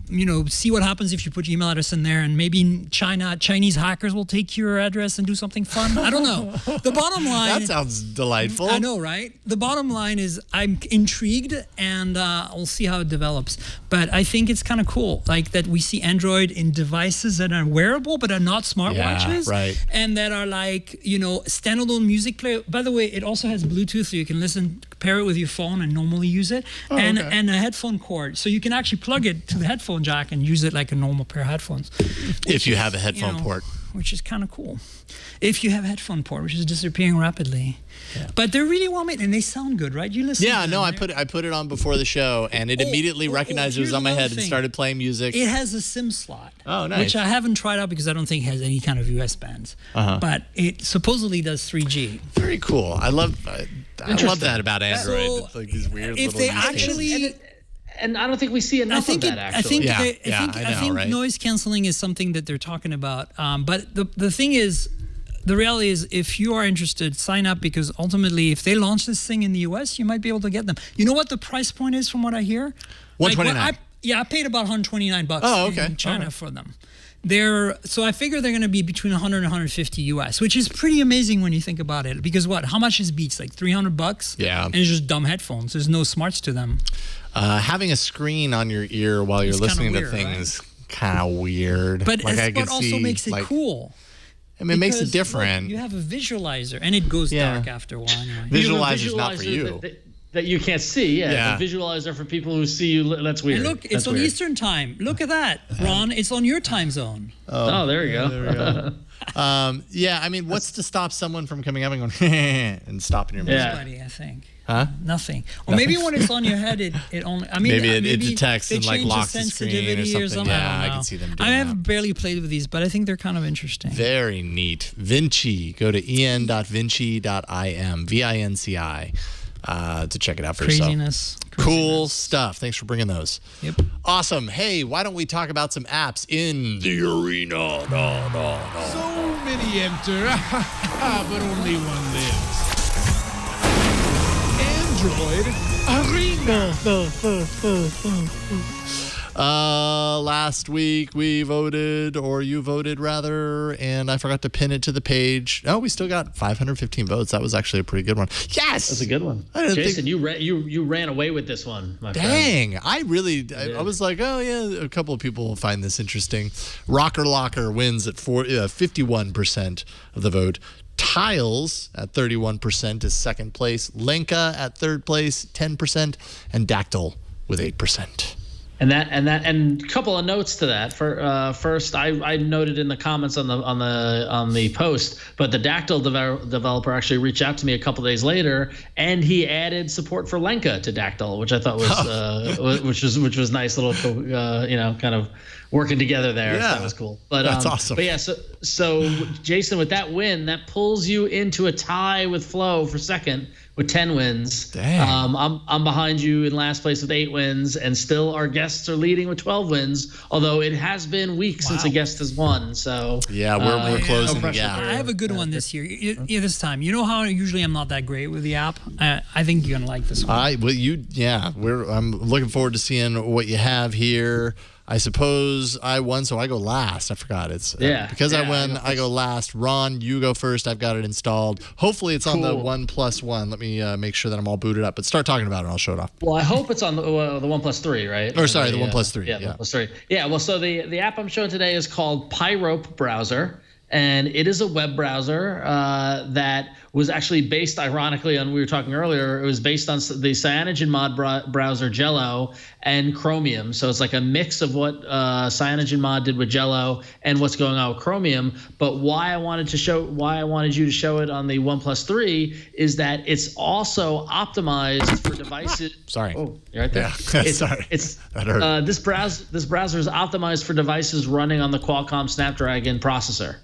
see what happens if you put your email address in there, and maybe Chinese hackers will take your address and do something fun. I don't know. The bottom line, that sounds delightful. I know, right? The bottom line is I'm intrigued, and we'll see how it develops. But I think it's kind of cool, like that we see Android in devices that are wearable but are not smartwatches, right? And that are like standalone music player. By the way, it also has Bluetooth, so you can pair it with your phone and normally use it, and a headphone cord. So you can actually plug it to the headphone jack and use it like a normal pair of headphones. If you have a headphone port. Which is kind of cool. If you have a headphone port, which is disappearing rapidly. Yeah. But they're really well made, and they sound good, right? You listen to them, I put it on before the show, and it immediately recognized it was on my head and started playing music. It has a SIM slot. Oh, nice. Which I haven't tried out because I don't think it has any kind of US bands. But it supposedly does 3G. Very cool. I love that about Android. So it's like these weird if little they use cases. actually... And I don't think we see enough of that, actually. I think noise canceling is something that they're talking about. But the thing is, the reality is, if you are interested, sign up, because ultimately, if they launch this thing in the US, you might be able to get them. You know what the price point is from what I hear? $129. I paid about $129 in China for them. So I figure they're going to be between 100 and 150 US, which is pretty amazing when you think about it. Because how much is Beats? Like $300? Yeah. And it's just dumb headphones. There's no smarts to them. Having a screen on your ear while you're listening to things, kind of weird. But what also makes it cool. I mean, it makes it different. Look, you have a visualizer, and it goes dark after a while anyway. Visualizer's not for you. That you can't see, The visualizer for people who see you. That's weird. And look, it's on Eastern time. Look at that, Ron. It's on your time zone. Oh, there you go. There we go. Yeah, I mean, what's to stop someone from coming up and going and stopping your music? Nobody, I think. Huh? Nothing. Or maybe when it's on your head, it only. I mean, maybe it detects they and like change locks the sensitivity screen or something. Yeah, I don't know. I can see them doing I that. have barely played with these, but I think they're kind of interesting. Very neat. Vinci. Go to en.vinci.im. VINCI. To check it out for Craziness. Cool stuff. Thanks for bringing those. Yep. Awesome. Hey, why don't we talk about some apps in the arena? So many enter, but only one lives. Android Arena. Last week we voted, or you voted rather, and I forgot to pin it to the page. Oh, we still got 515 votes. That was actually a pretty good one. Yes, That's a good one. Jason, you ran away with this one, my friend. Dang, I was like, oh yeah, a couple of people will find this interesting. Rocker Locker wins at 51% of the vote. Tiles at 31% is second place. Lenka at third place, 10%, and Dactyl with 8%. And a couple of notes to that. First, I noted in the comments on the post, but the Dactyl developer actually reached out to me a couple of days later, and he added support for Lenka to Dactyl, which I thought was which was nice little kind of working together there. Yeah, that was cool. But that's awesome. But yeah, so Jason, with that win, that pulls you into a tie with Flo for second with 10 wins. Dang. I'm behind you in last place with 8 wins, and still our guests are leading with 12 wins. Although it has been weeks since a guest has won, so yeah, we're closing the gap. I have a good one this year. This time, you know how usually I'm not that great with the app. I think you're gonna like this one. I'm looking forward to seeing what you have here. I suppose I won, so I go last. I forgot. Because I won, I go last. Ron, you go first. I've got it installed. Hopefully it's on the 1+1. Let me make sure that I'm all booted up. But start talking about it and I'll show it off. Well, I hope it's on the 1+3, right? Or sorry, the 1+3. Yeah, 1+3. Yeah, well, so the app I'm showing today is called Pyrope Browser. And it is a web browser that was actually based, ironically, on we were talking earlier. It was based on the Cyanogen mod browser Jello and Chromium. So it's like a mix of what Cyanogen mod did with Jello and what's going on with Chromium. But why I wanted you to show it on the 1+3 is that it's also optimized for devices. Sorry. Oh, you're right there. Yeah. Sorry. That hurt. This browser is optimized for devices running on the Qualcomm Snapdragon processor.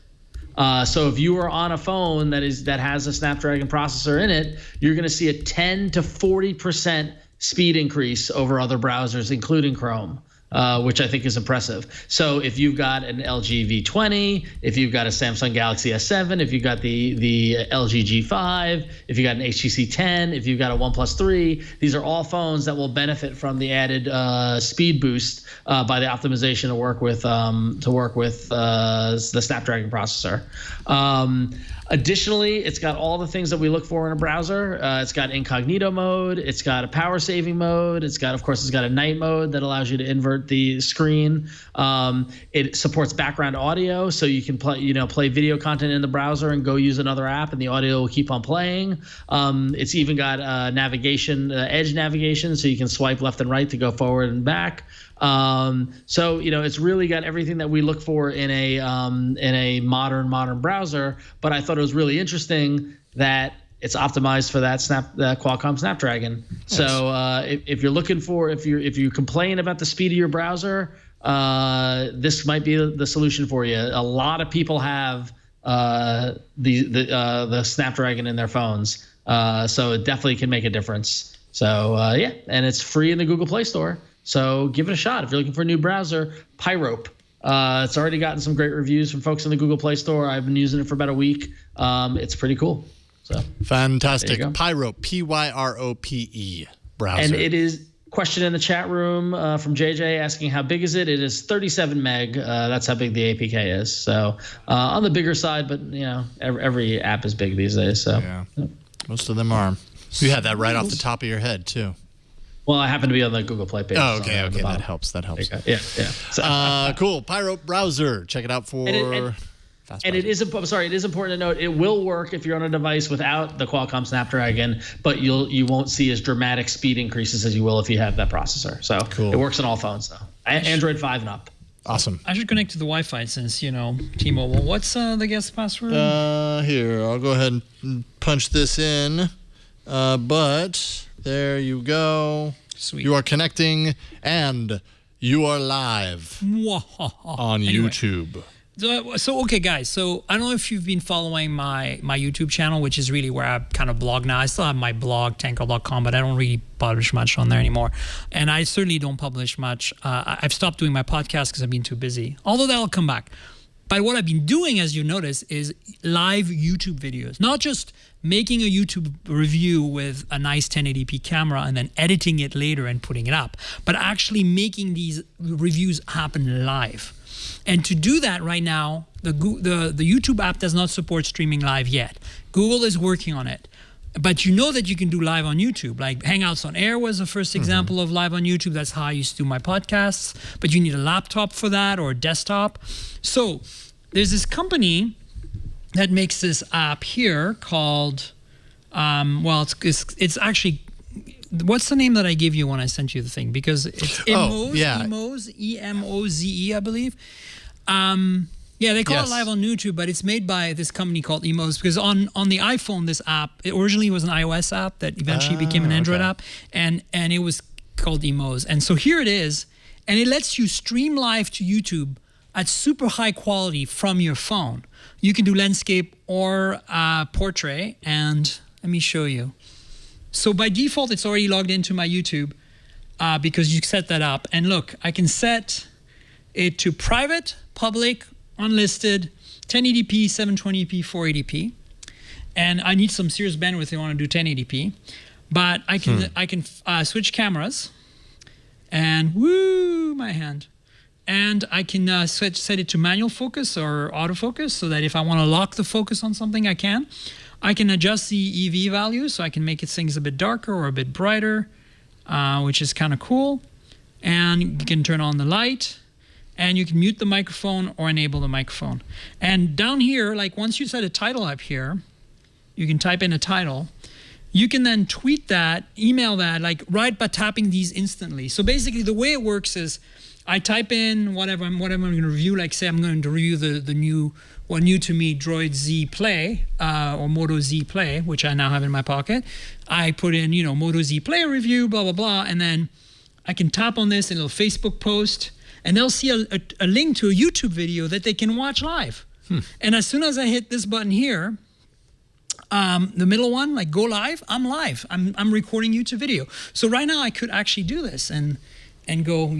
So if you are on a phone that has a Snapdragon processor in it, you're going to see a 10 to 40% speed increase over other browsers, including Chrome, which I think is impressive. So if you've got an LG V20, if you've got a Samsung Galaxy S7, if you've got the LG G5, if you've got an HTC 10, if you've got a 1+3, these are all phones that will benefit from the added speed boost by the optimization to work with the Snapdragon processor. Additionally, it's got all the things that we look for in a browser. It's got incognito mode. It's got a power saving mode. It's got a night mode that allows you to invert the screen. It supports background audio, so you can play video content in the browser and go use another app, and the audio will keep on playing. It's even got navigation, edge navigation, so you can swipe left and right to go forward and back. So it's really got everything that we look for in a modern browser. But I thought it was really interesting that it's optimized for that Qualcomm Snapdragon. Nice. So if you complain about the speed of your browser, this might be the solution for you. A lot of people have the Snapdragon in their phones, so it definitely can make a difference. So and it's free in the Google Play Store. So give it a shot if you're looking for a new browser. Pyrope. It's already gotten some great reviews from folks in the Google Play Store. I've been using it for about a week. It's pretty cool. So fantastic. Pyrope, Pyrope browser. And it is question in the chat room from JJ asking how big is it? It is 37 meg. That's how big the APK is. So on the bigger side, but every app is big these days. So yeah. Most of them are. You had that right off the top of your head too. Well, I happen to be on the Google Play page. Oh, okay. That helps. Yeah. So, cool. Pyrope browser. Check it out for fast. And it is important to note it will work if you're on a device without the Qualcomm Snapdragon, but you won't see as dramatic speed increases as you will if you have that processor. So cool. It works on all phones though. Android 5 and up. Awesome. I should connect to the Wi-Fi since, T-Mobile. What's the guest password? Here, I'll go ahead and punch this in. But there you go. Sweet. You are connecting and you are live on YouTube. So, okay, guys. So, I don't know if you've been following my YouTube channel, which is really where I kind of blog now. I still have my blog, tanko.com, but I don't really publish much on there anymore. And I certainly don't publish much. I've stopped doing my podcast because I've been too busy, although that'll come back. But what I've been doing, as you notice, is live YouTube videos. Not just making a YouTube review with a nice 1080p camera and then editing it later and putting it up, but actually making these reviews happen live. And to do that right now, the YouTube app does not support streaming live yet. Google is working on it. But you know that you can do live on YouTube. Like Hangouts on Air was the first example of live on YouTube. That's how I used to do my podcasts. But you need a laptop for that or a desktop. So there's this company that makes this app here called, it's actually, what's the name that I gave you when I sent you the thing? Because it's Emoze, E-M-O-Z-E, I believe. They call it live on YouTube, but it's made by this company called Emoze, because on the iPhone, this app, it originally was an iOS app that eventually became an Android app, and it was called Emoze. And so here it is, and it lets you stream live to YouTube at super high quality from your phone. You can do landscape or portrait, and let me show you. So by default, it's already logged into my YouTube because you set that up. And look, I can set it to private, public, unlisted, 1080p, 720p, 480p. And I need some serious bandwidth if I want to do 1080p. But I can switch cameras and my hand. And I can set it to manual focus or autofocus so that if I want to lock the focus on something, I can. I can adjust the EV value so I can make things a bit darker or a bit brighter, which is kind of cool. And you can turn on the light, and you can mute the microphone or enable the microphone. And down here, like once you set a title up here, you can type in a title. You can then tweet that, email that, like right by tapping these instantly. So basically the way it works is I type in whatever I'm going to review. Like say I'm going to review the new to me Droid Z Play or Moto Z Play, which I now have in my pocket. I put in Moto Z Play review, blah blah blah, and then I can tap on this and it'll Facebook post, and they'll see a link to a YouTube video that they can watch live. And as soon as I hit this button here, the middle one, like go live, I'm live. I'm recording YouTube video. So right now I could actually do this and go.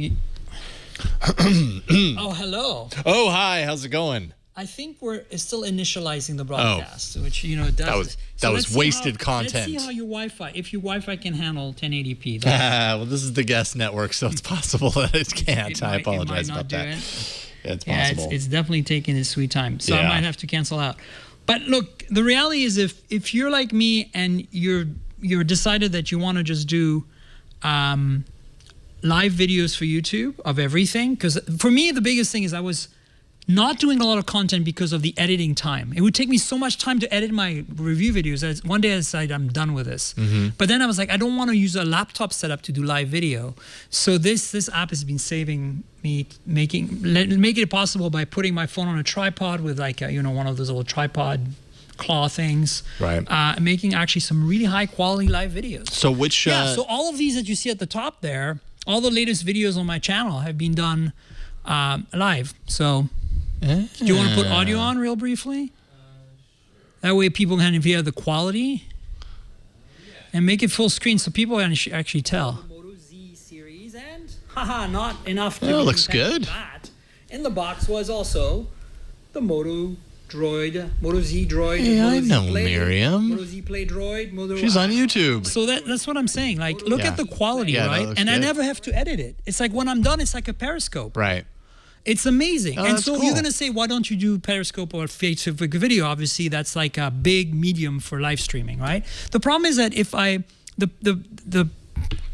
Oh, hello. Oh, hi. How's it going? I think we're still initializing the broadcast, which does. That was wasted content. Let's see how your Wi-Fi, if your Wi-Fi can handle 1080p. Well, this is the guest network, so it's possible that it can't. I apologize about that. It's possible. It's definitely taking its sweet time, so I might have to cancel out. But look, the reality is, if you're like me and you're decided that you want to just do live videos for YouTube of everything, because for me the biggest thing is I was not doing a lot of content because of the editing time. It would take me so much time to edit my review videos that one day I decided I'm done with this. But then I was like, I don't want to use a laptop setup to do live video. So this app has been saving me, making it possible by putting my phone on a tripod with like one of those little tripod claw things, right? Making actually some really high quality live videos. So so all of these that you see at the top there, all the latest videos on my channel have been done live. So do you want to put audio on real briefly? That way people can hear the quality and make it full screen so people can actually tell. Moto Z series and not enough to it looks good. That. In the box was also the Moto Z Droid. Yeah, I know Myriam. Moto Z Play Droid. She's on YouTube. So that's what I'm saying. Like, look at the quality, right? And I never have to edit it. It's like when I'm done, it's like a Periscope. Right. It's amazing. And so cool. You're going to say, why don't you do Periscope or Facebook video? Obviously, that's like a big medium for live streaming, right? The problem is that if the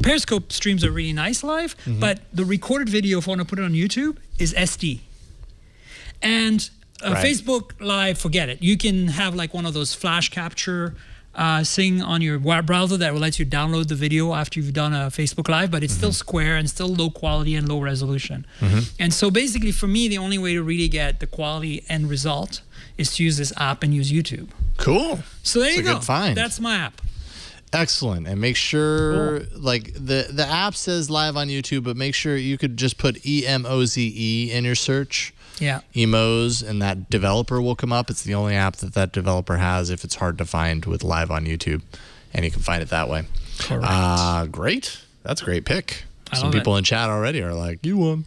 Periscope streams are really nice live, but the recorded video, if I want to put it on YouTube, is SD. And Facebook Live, forget it. You can have like one of those flash capture thing on your web browser that will let you download the video after you've done a Facebook Live, but it's still square and still low quality and low resolution. And so basically for me, the only way to really get the quality end result is to use this app and use YouTube. Cool. So there you go. Good find. That's my app. Excellent. And make sure, like, the app says live on YouTube, but make sure you could just put EMOZE in your search. Yeah. Emos, and that developer will come up. It's the only app that developer has if it's hard to find with live on YouTube, and you can find it that way. Correct. Great. That's a great pick. Some love people in chat already are like, you won.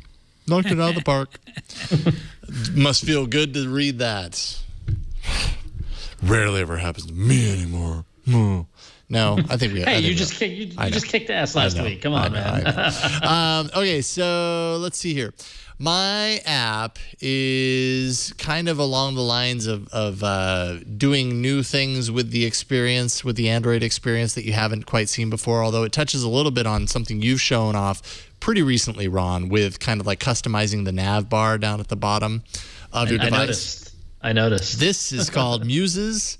Knocked it out of the park. Must feel good to read that. Rarely ever happens to me anymore. No, I think we. Hey, you just kicked ass last week. Come on, man. Okay, so let's see here. My app is kind of along the lines of doing new things with the experience, with the Android experience that you haven't quite seen before, although it touches a little bit on something you've shown off pretty recently, Ron, with kind of like customizing the nav bar down at the bottom of your device. I noticed. This is called Muviz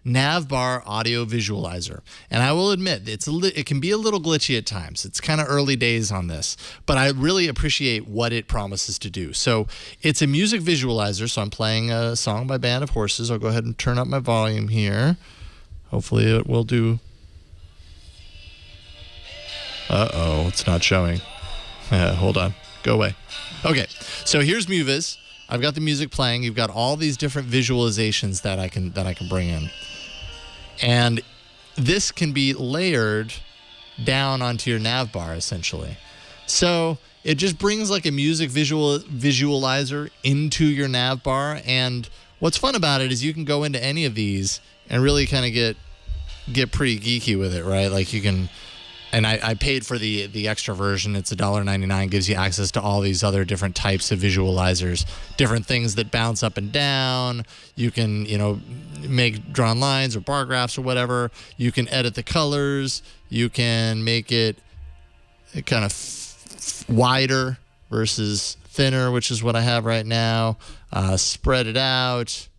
Nav Bar Audio Visualizer. And I will admit, it can be a little glitchy at times. It's kind of early days on this, but I really appreciate what it promises to do. So it's a music visualizer. So I'm playing a song by Band of Horses. I'll go ahead and turn up my volume here. Hopefully it will do. Uh-oh, it's not showing. Hold on. Go away. Okay, so here's Muviz. I've got the music playing. You've got all these different visualizations that I can bring in. And this can be layered down onto your nav bar, essentially. So it just brings like a music visualizer into your nav bar. And what's fun about it is you can go into any of these and really kind of get pretty geeky with it, right? Like you can... And I paid for the extra version. It's $1.99. Gives you access to all these other different types of visualizers, different things that bounce up and down. You can, make drawn lines or bar graphs or whatever. You can edit the colors. You can make it kind of wider versus thinner, which is what I have right now. Spread it out,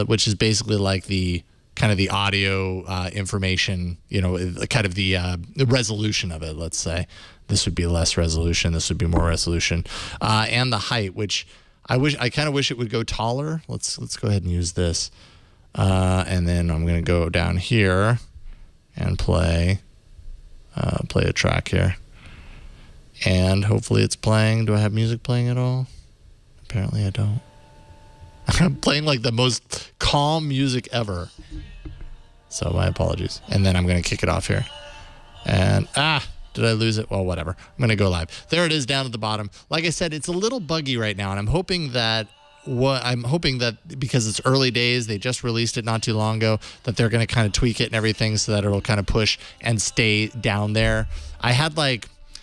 which is basically like the kind of the audio information, kind of the resolution of it, let's say. This would be less resolution. This would be more resolution. And the height, which I kind of wish it would go taller. Let's go ahead and use this. And then I'm going to go down here and play a track here. And hopefully it's playing. Do I have music playing at all? Apparently I don't. I'm playing like the most calm music ever. So my apologies. And then I'm going to kick it off here. And, did I lose it? Well, whatever. I'm going to go live. There it is down at the bottom. Like I said, it's a little buggy right now. And I'm hoping that because it's early days, they just released it not too long ago, that they're going to kind of tweak it and everything so that it'll kind of push and stay down there. I had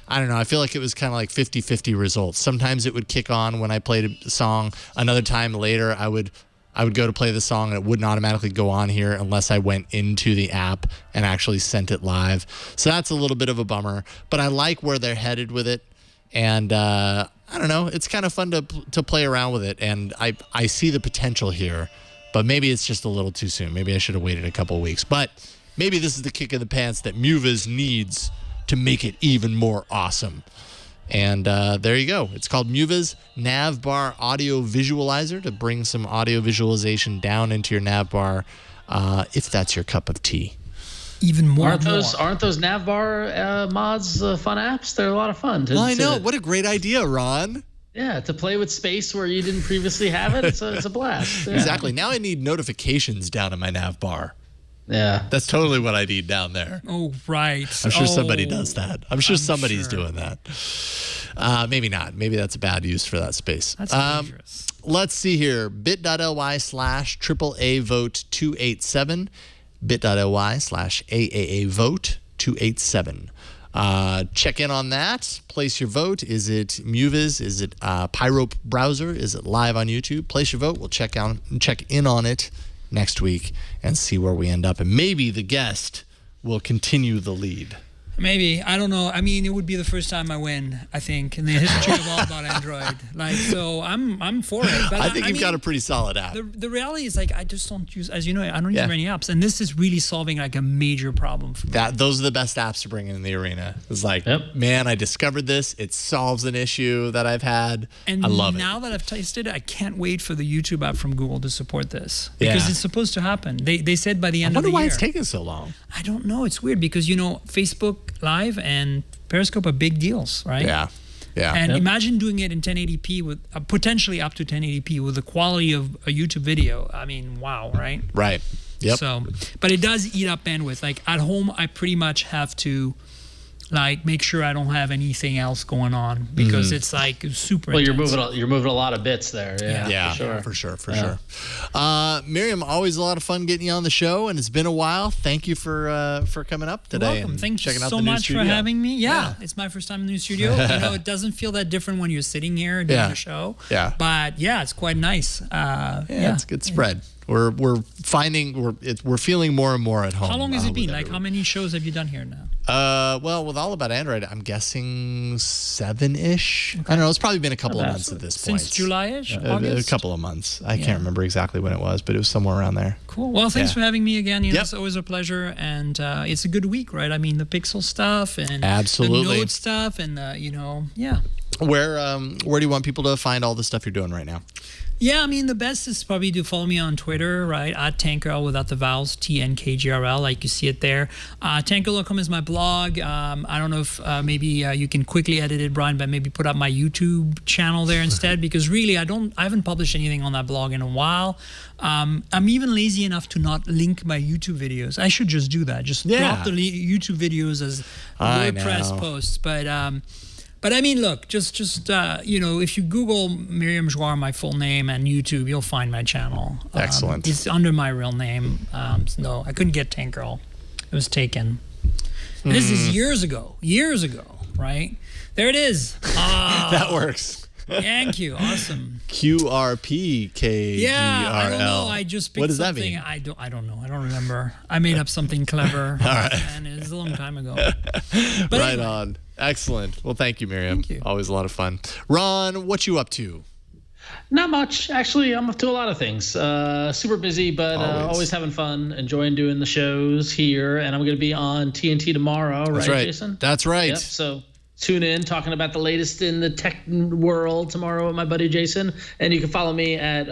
I don't know. I feel like it was kind of like 50-50 results. Sometimes it would kick on when I played a song. Another time later, I would go to play the song and it wouldn't automatically go on here unless I went into the app and actually sent it live. So that's a little bit of a bummer. But I like where they're headed with it. And I don't know. It's kind of fun to play around with it. And I see the potential here. But maybe it's just a little too soon. Maybe I should have waited a couple of weeks. But maybe this is the kick in the pants that Muviz needs to make it even more awesome. And there you go. It's called Muviz Nav Bar Audio Visualizer to bring some audio visualization down into your nav bar, if that's your cup of tea. Even more. Aren't those nav bar mods fun apps? They're a lot of fun. I know. What a great idea, Ron. Yeah, to play with space where you didn't previously have it, it's a blast. Yeah. Exactly. Now I need notifications down in my nav bar. Yeah. That's totally what I need down there. Oh, right. I'm sure somebody does that. I'm sure somebody's doing that. Maybe not. Maybe that's a bad use for that space. That's dangerous. Let's see here. bit.ly/AAA vote 287. bit.ly/AAA vote 287. Check in on that. Place your vote. Is it Muviz? Is it Pyro browser? Is it live on YouTube? Place your vote. We'll check in on it next week and see where we end up. And maybe the guest will continue the lead. Maybe. I don't know. I mean, it would be the first time I win, I think, in the history of All About Android. Like, so I'm for it. But I think you've got a pretty solid app. The reality is, like, I just don't use, as you know, I don't use many apps. And this is really solving, like, a major problem for me. Those are the best apps to bring in the arena. It's like, man, I discovered this. It solves an issue that I've had. And I love it. Now that I've tasted it, I can't wait for the YouTube app from Google to support this. Because it's supposed to happen. They said by the end of the year. I wonder why it's taking so long. I don't know. It's weird because, you know, Facebook Live and Periscope are big deals, right? Yeah. And imagine doing it in 1080p with potentially up to 1080p with the quality of a YouTube video. I mean, wow, right? Right. Yep. So, but it does eat up bandwidth. Like at home, I pretty much have to like make sure I don't have anything else going on because it's like super. Well, intense. you're moving a lot of bits there. Yeah, for sure. Myriam, always a lot of fun getting you on the show, and it's been a while. Thank you for coming up today. You're welcome. And Thank you checking out so the new much studio. for having me. Yeah, it's my first time in the new studio. You know, it doesn't feel that different when you're sitting here doing the show. Yeah. But yeah, it's quite nice. It's a good spread. We're feeling more and more at home. How long has it been? Like, how many shows have you done here now? Well, with All About Android, I'm guessing 7-ish. I don't know. It's probably been a couple of months at this point. Since July-ish? A couple of months. I can't remember exactly when it was, but it was somewhere around there. Cool. Well, thanks for having me again. You know, it's always a pleasure, and it's a good week, right? I mean, the Pixel stuff and the Note stuff, and Where do you want people to find all the stuff you're doing right now? Yeah, I mean, the best is probably to follow me on Twitter, right? At Tankrl without the vowels, TNKGRL, like you see it there. Tankrl.com is my blog. I don't know if maybe you can quickly edit it, Brian, but maybe put up my YouTube channel there instead, because really I haven't published anything on that blog in a while. I'm even lazy enough to not link my YouTube videos. I should just do that. Just drop the YouTube videos as WordPress posts. But I mean, look, just you know, if you Google Myriam Joire, my full name, and YouTube, you'll find my channel. Excellent. It's under my real name. No, I couldn't get Tankrl. It was taken. And this is years ago, right? There it is. That works. Thank you. Awesome. QRPKGRL. Yeah, I don't know. I just picked what does something. that mean? I don't know. I don't remember. I made up something clever. All right. And it was a long time ago. But Right anyway. on. Excellent. Well, thank you, Myriam. Thank you. Always a lot of fun. Ron, what you up to? Not much. Actually, I'm up to a lot of things. Super busy, but always having fun, enjoying doing the shows here. And I'm going to be on TNT tomorrow, That's right, Jason? That's right. Yep. So tune in, talking about the latest in the tech world tomorrow with my buddy Jason. And you can follow me at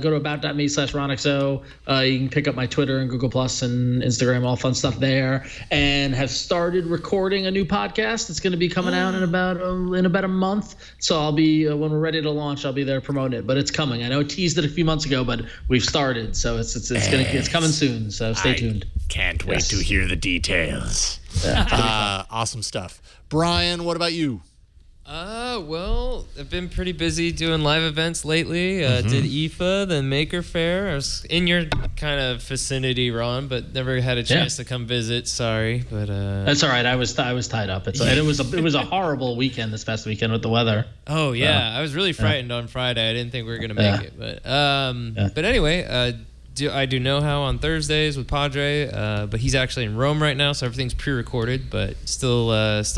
go to about.me/RonXO. You can pick up my Twitter and Google Plus and Instagram, all fun stuff there. And have started recording a new podcast. It's going to be coming out in about a month. So I'll be when we're ready to launch, I'll be there promoting it. But it's coming. I know I teased it a few months ago, but we've started. So it's coming soon. So stay tuned. Can't wait to hear the details. Awesome stuff. Brian, what about you? Well, I've been pretty busy doing live events lately. Did IFA, then Maker Faire. I was in your kind of vicinity, Ron, but never had a chance to come visit. Sorry, but that's all right. I was tied up. And it was a horrible weekend this past weekend with the weather. Oh yeah, I was really frightened on Friday. I didn't think we were gonna make it, but anyway, I do Know How on Thursdays with Padre, but he's actually in Rome right now, so everything's pre-recorded, but still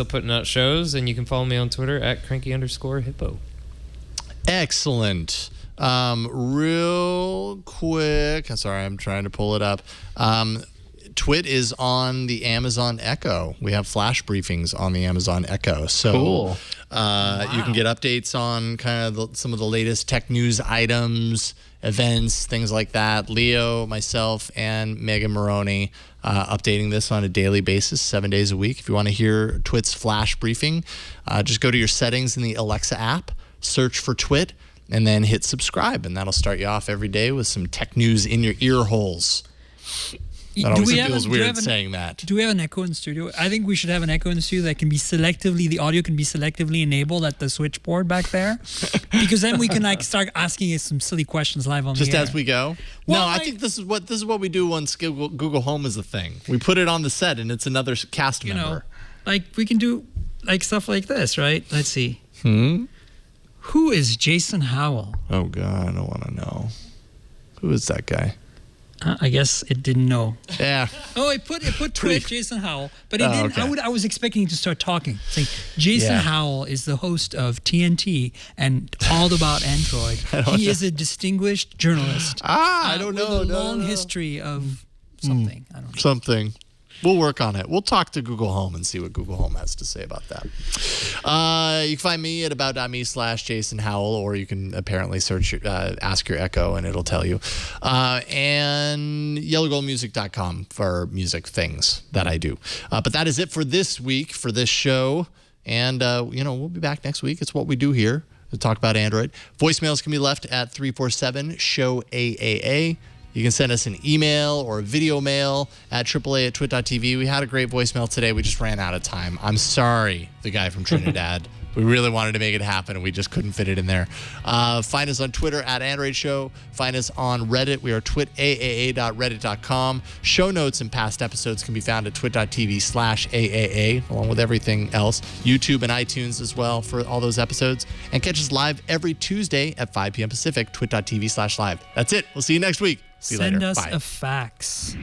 putting out shows, and you can follow me on Twitter at cranky_hippo. Excellent. Real quick, sorry, I'm trying to pull it up. Twit is on the Amazon Echo. We have flash briefings on the Amazon Echo. So cool. You can get updates on kind of some of the latest tech news items, events, things like that. Leo, myself, and Megan Maroney updating this on a daily basis, 7 days a week. If you want to hear Twit's flash briefing, just go to your settings in the Alexa app, search for Twit, and then hit subscribe, and that'll start you off every day with some tech news in your ear holes. That always feels weird saying that. Do we have an Echo in the studio? I think we should have an Echo in the studio that can be the audio can be selectively enabled at the switchboard back there. Because then we can start asking it some silly questions live on the air. Just as we go? Well, I think this is what we do once Google Home is a thing. We put it on the set and it's another cast member. We can do stuff like this, right? Let's see. Who is Jason Howell? Oh God, I don't want to know. Who is that guy? I guess it didn't know. Yeah. Oh, it put Twitch Jason Howell, but it didn't. Okay. I was expecting to start talking. Saying Jason Howell is the host of TNT and All About Android. He is a distinguished journalist. I don't know. With a long history of something. I don't know. Something. We'll work on it. We'll talk to Google Home and see what Google Home has to say about that. You can find me at about.me/Jason Howell, or you can apparently search Ask Your Echo and it'll tell you. And yellowgoldmusic.com for music things that I do. But that is it for this week, for this show. And, we'll be back next week. It's what we do here to talk about Android. Voicemails can be left at 347-SHOW-AAA. You can send us an email or a video mail at AAA@twit.tv. We had a great voicemail today. We just ran out of time. I'm sorry, the guy from Trinidad. We really wanted to make it happen, and we just couldn't fit it in there. Find us on Twitter at Android Show. Find us on Reddit. We are twitAAA.reddit.com. Show notes and past episodes can be found at twit.tv/AAA, along with everything else. YouTube and iTunes as well for all those episodes. And catch us live every Tuesday at 5 p.m. Pacific, twit.tv/live. That's it. We'll see you next week. See you later. Send us Bye. a fax.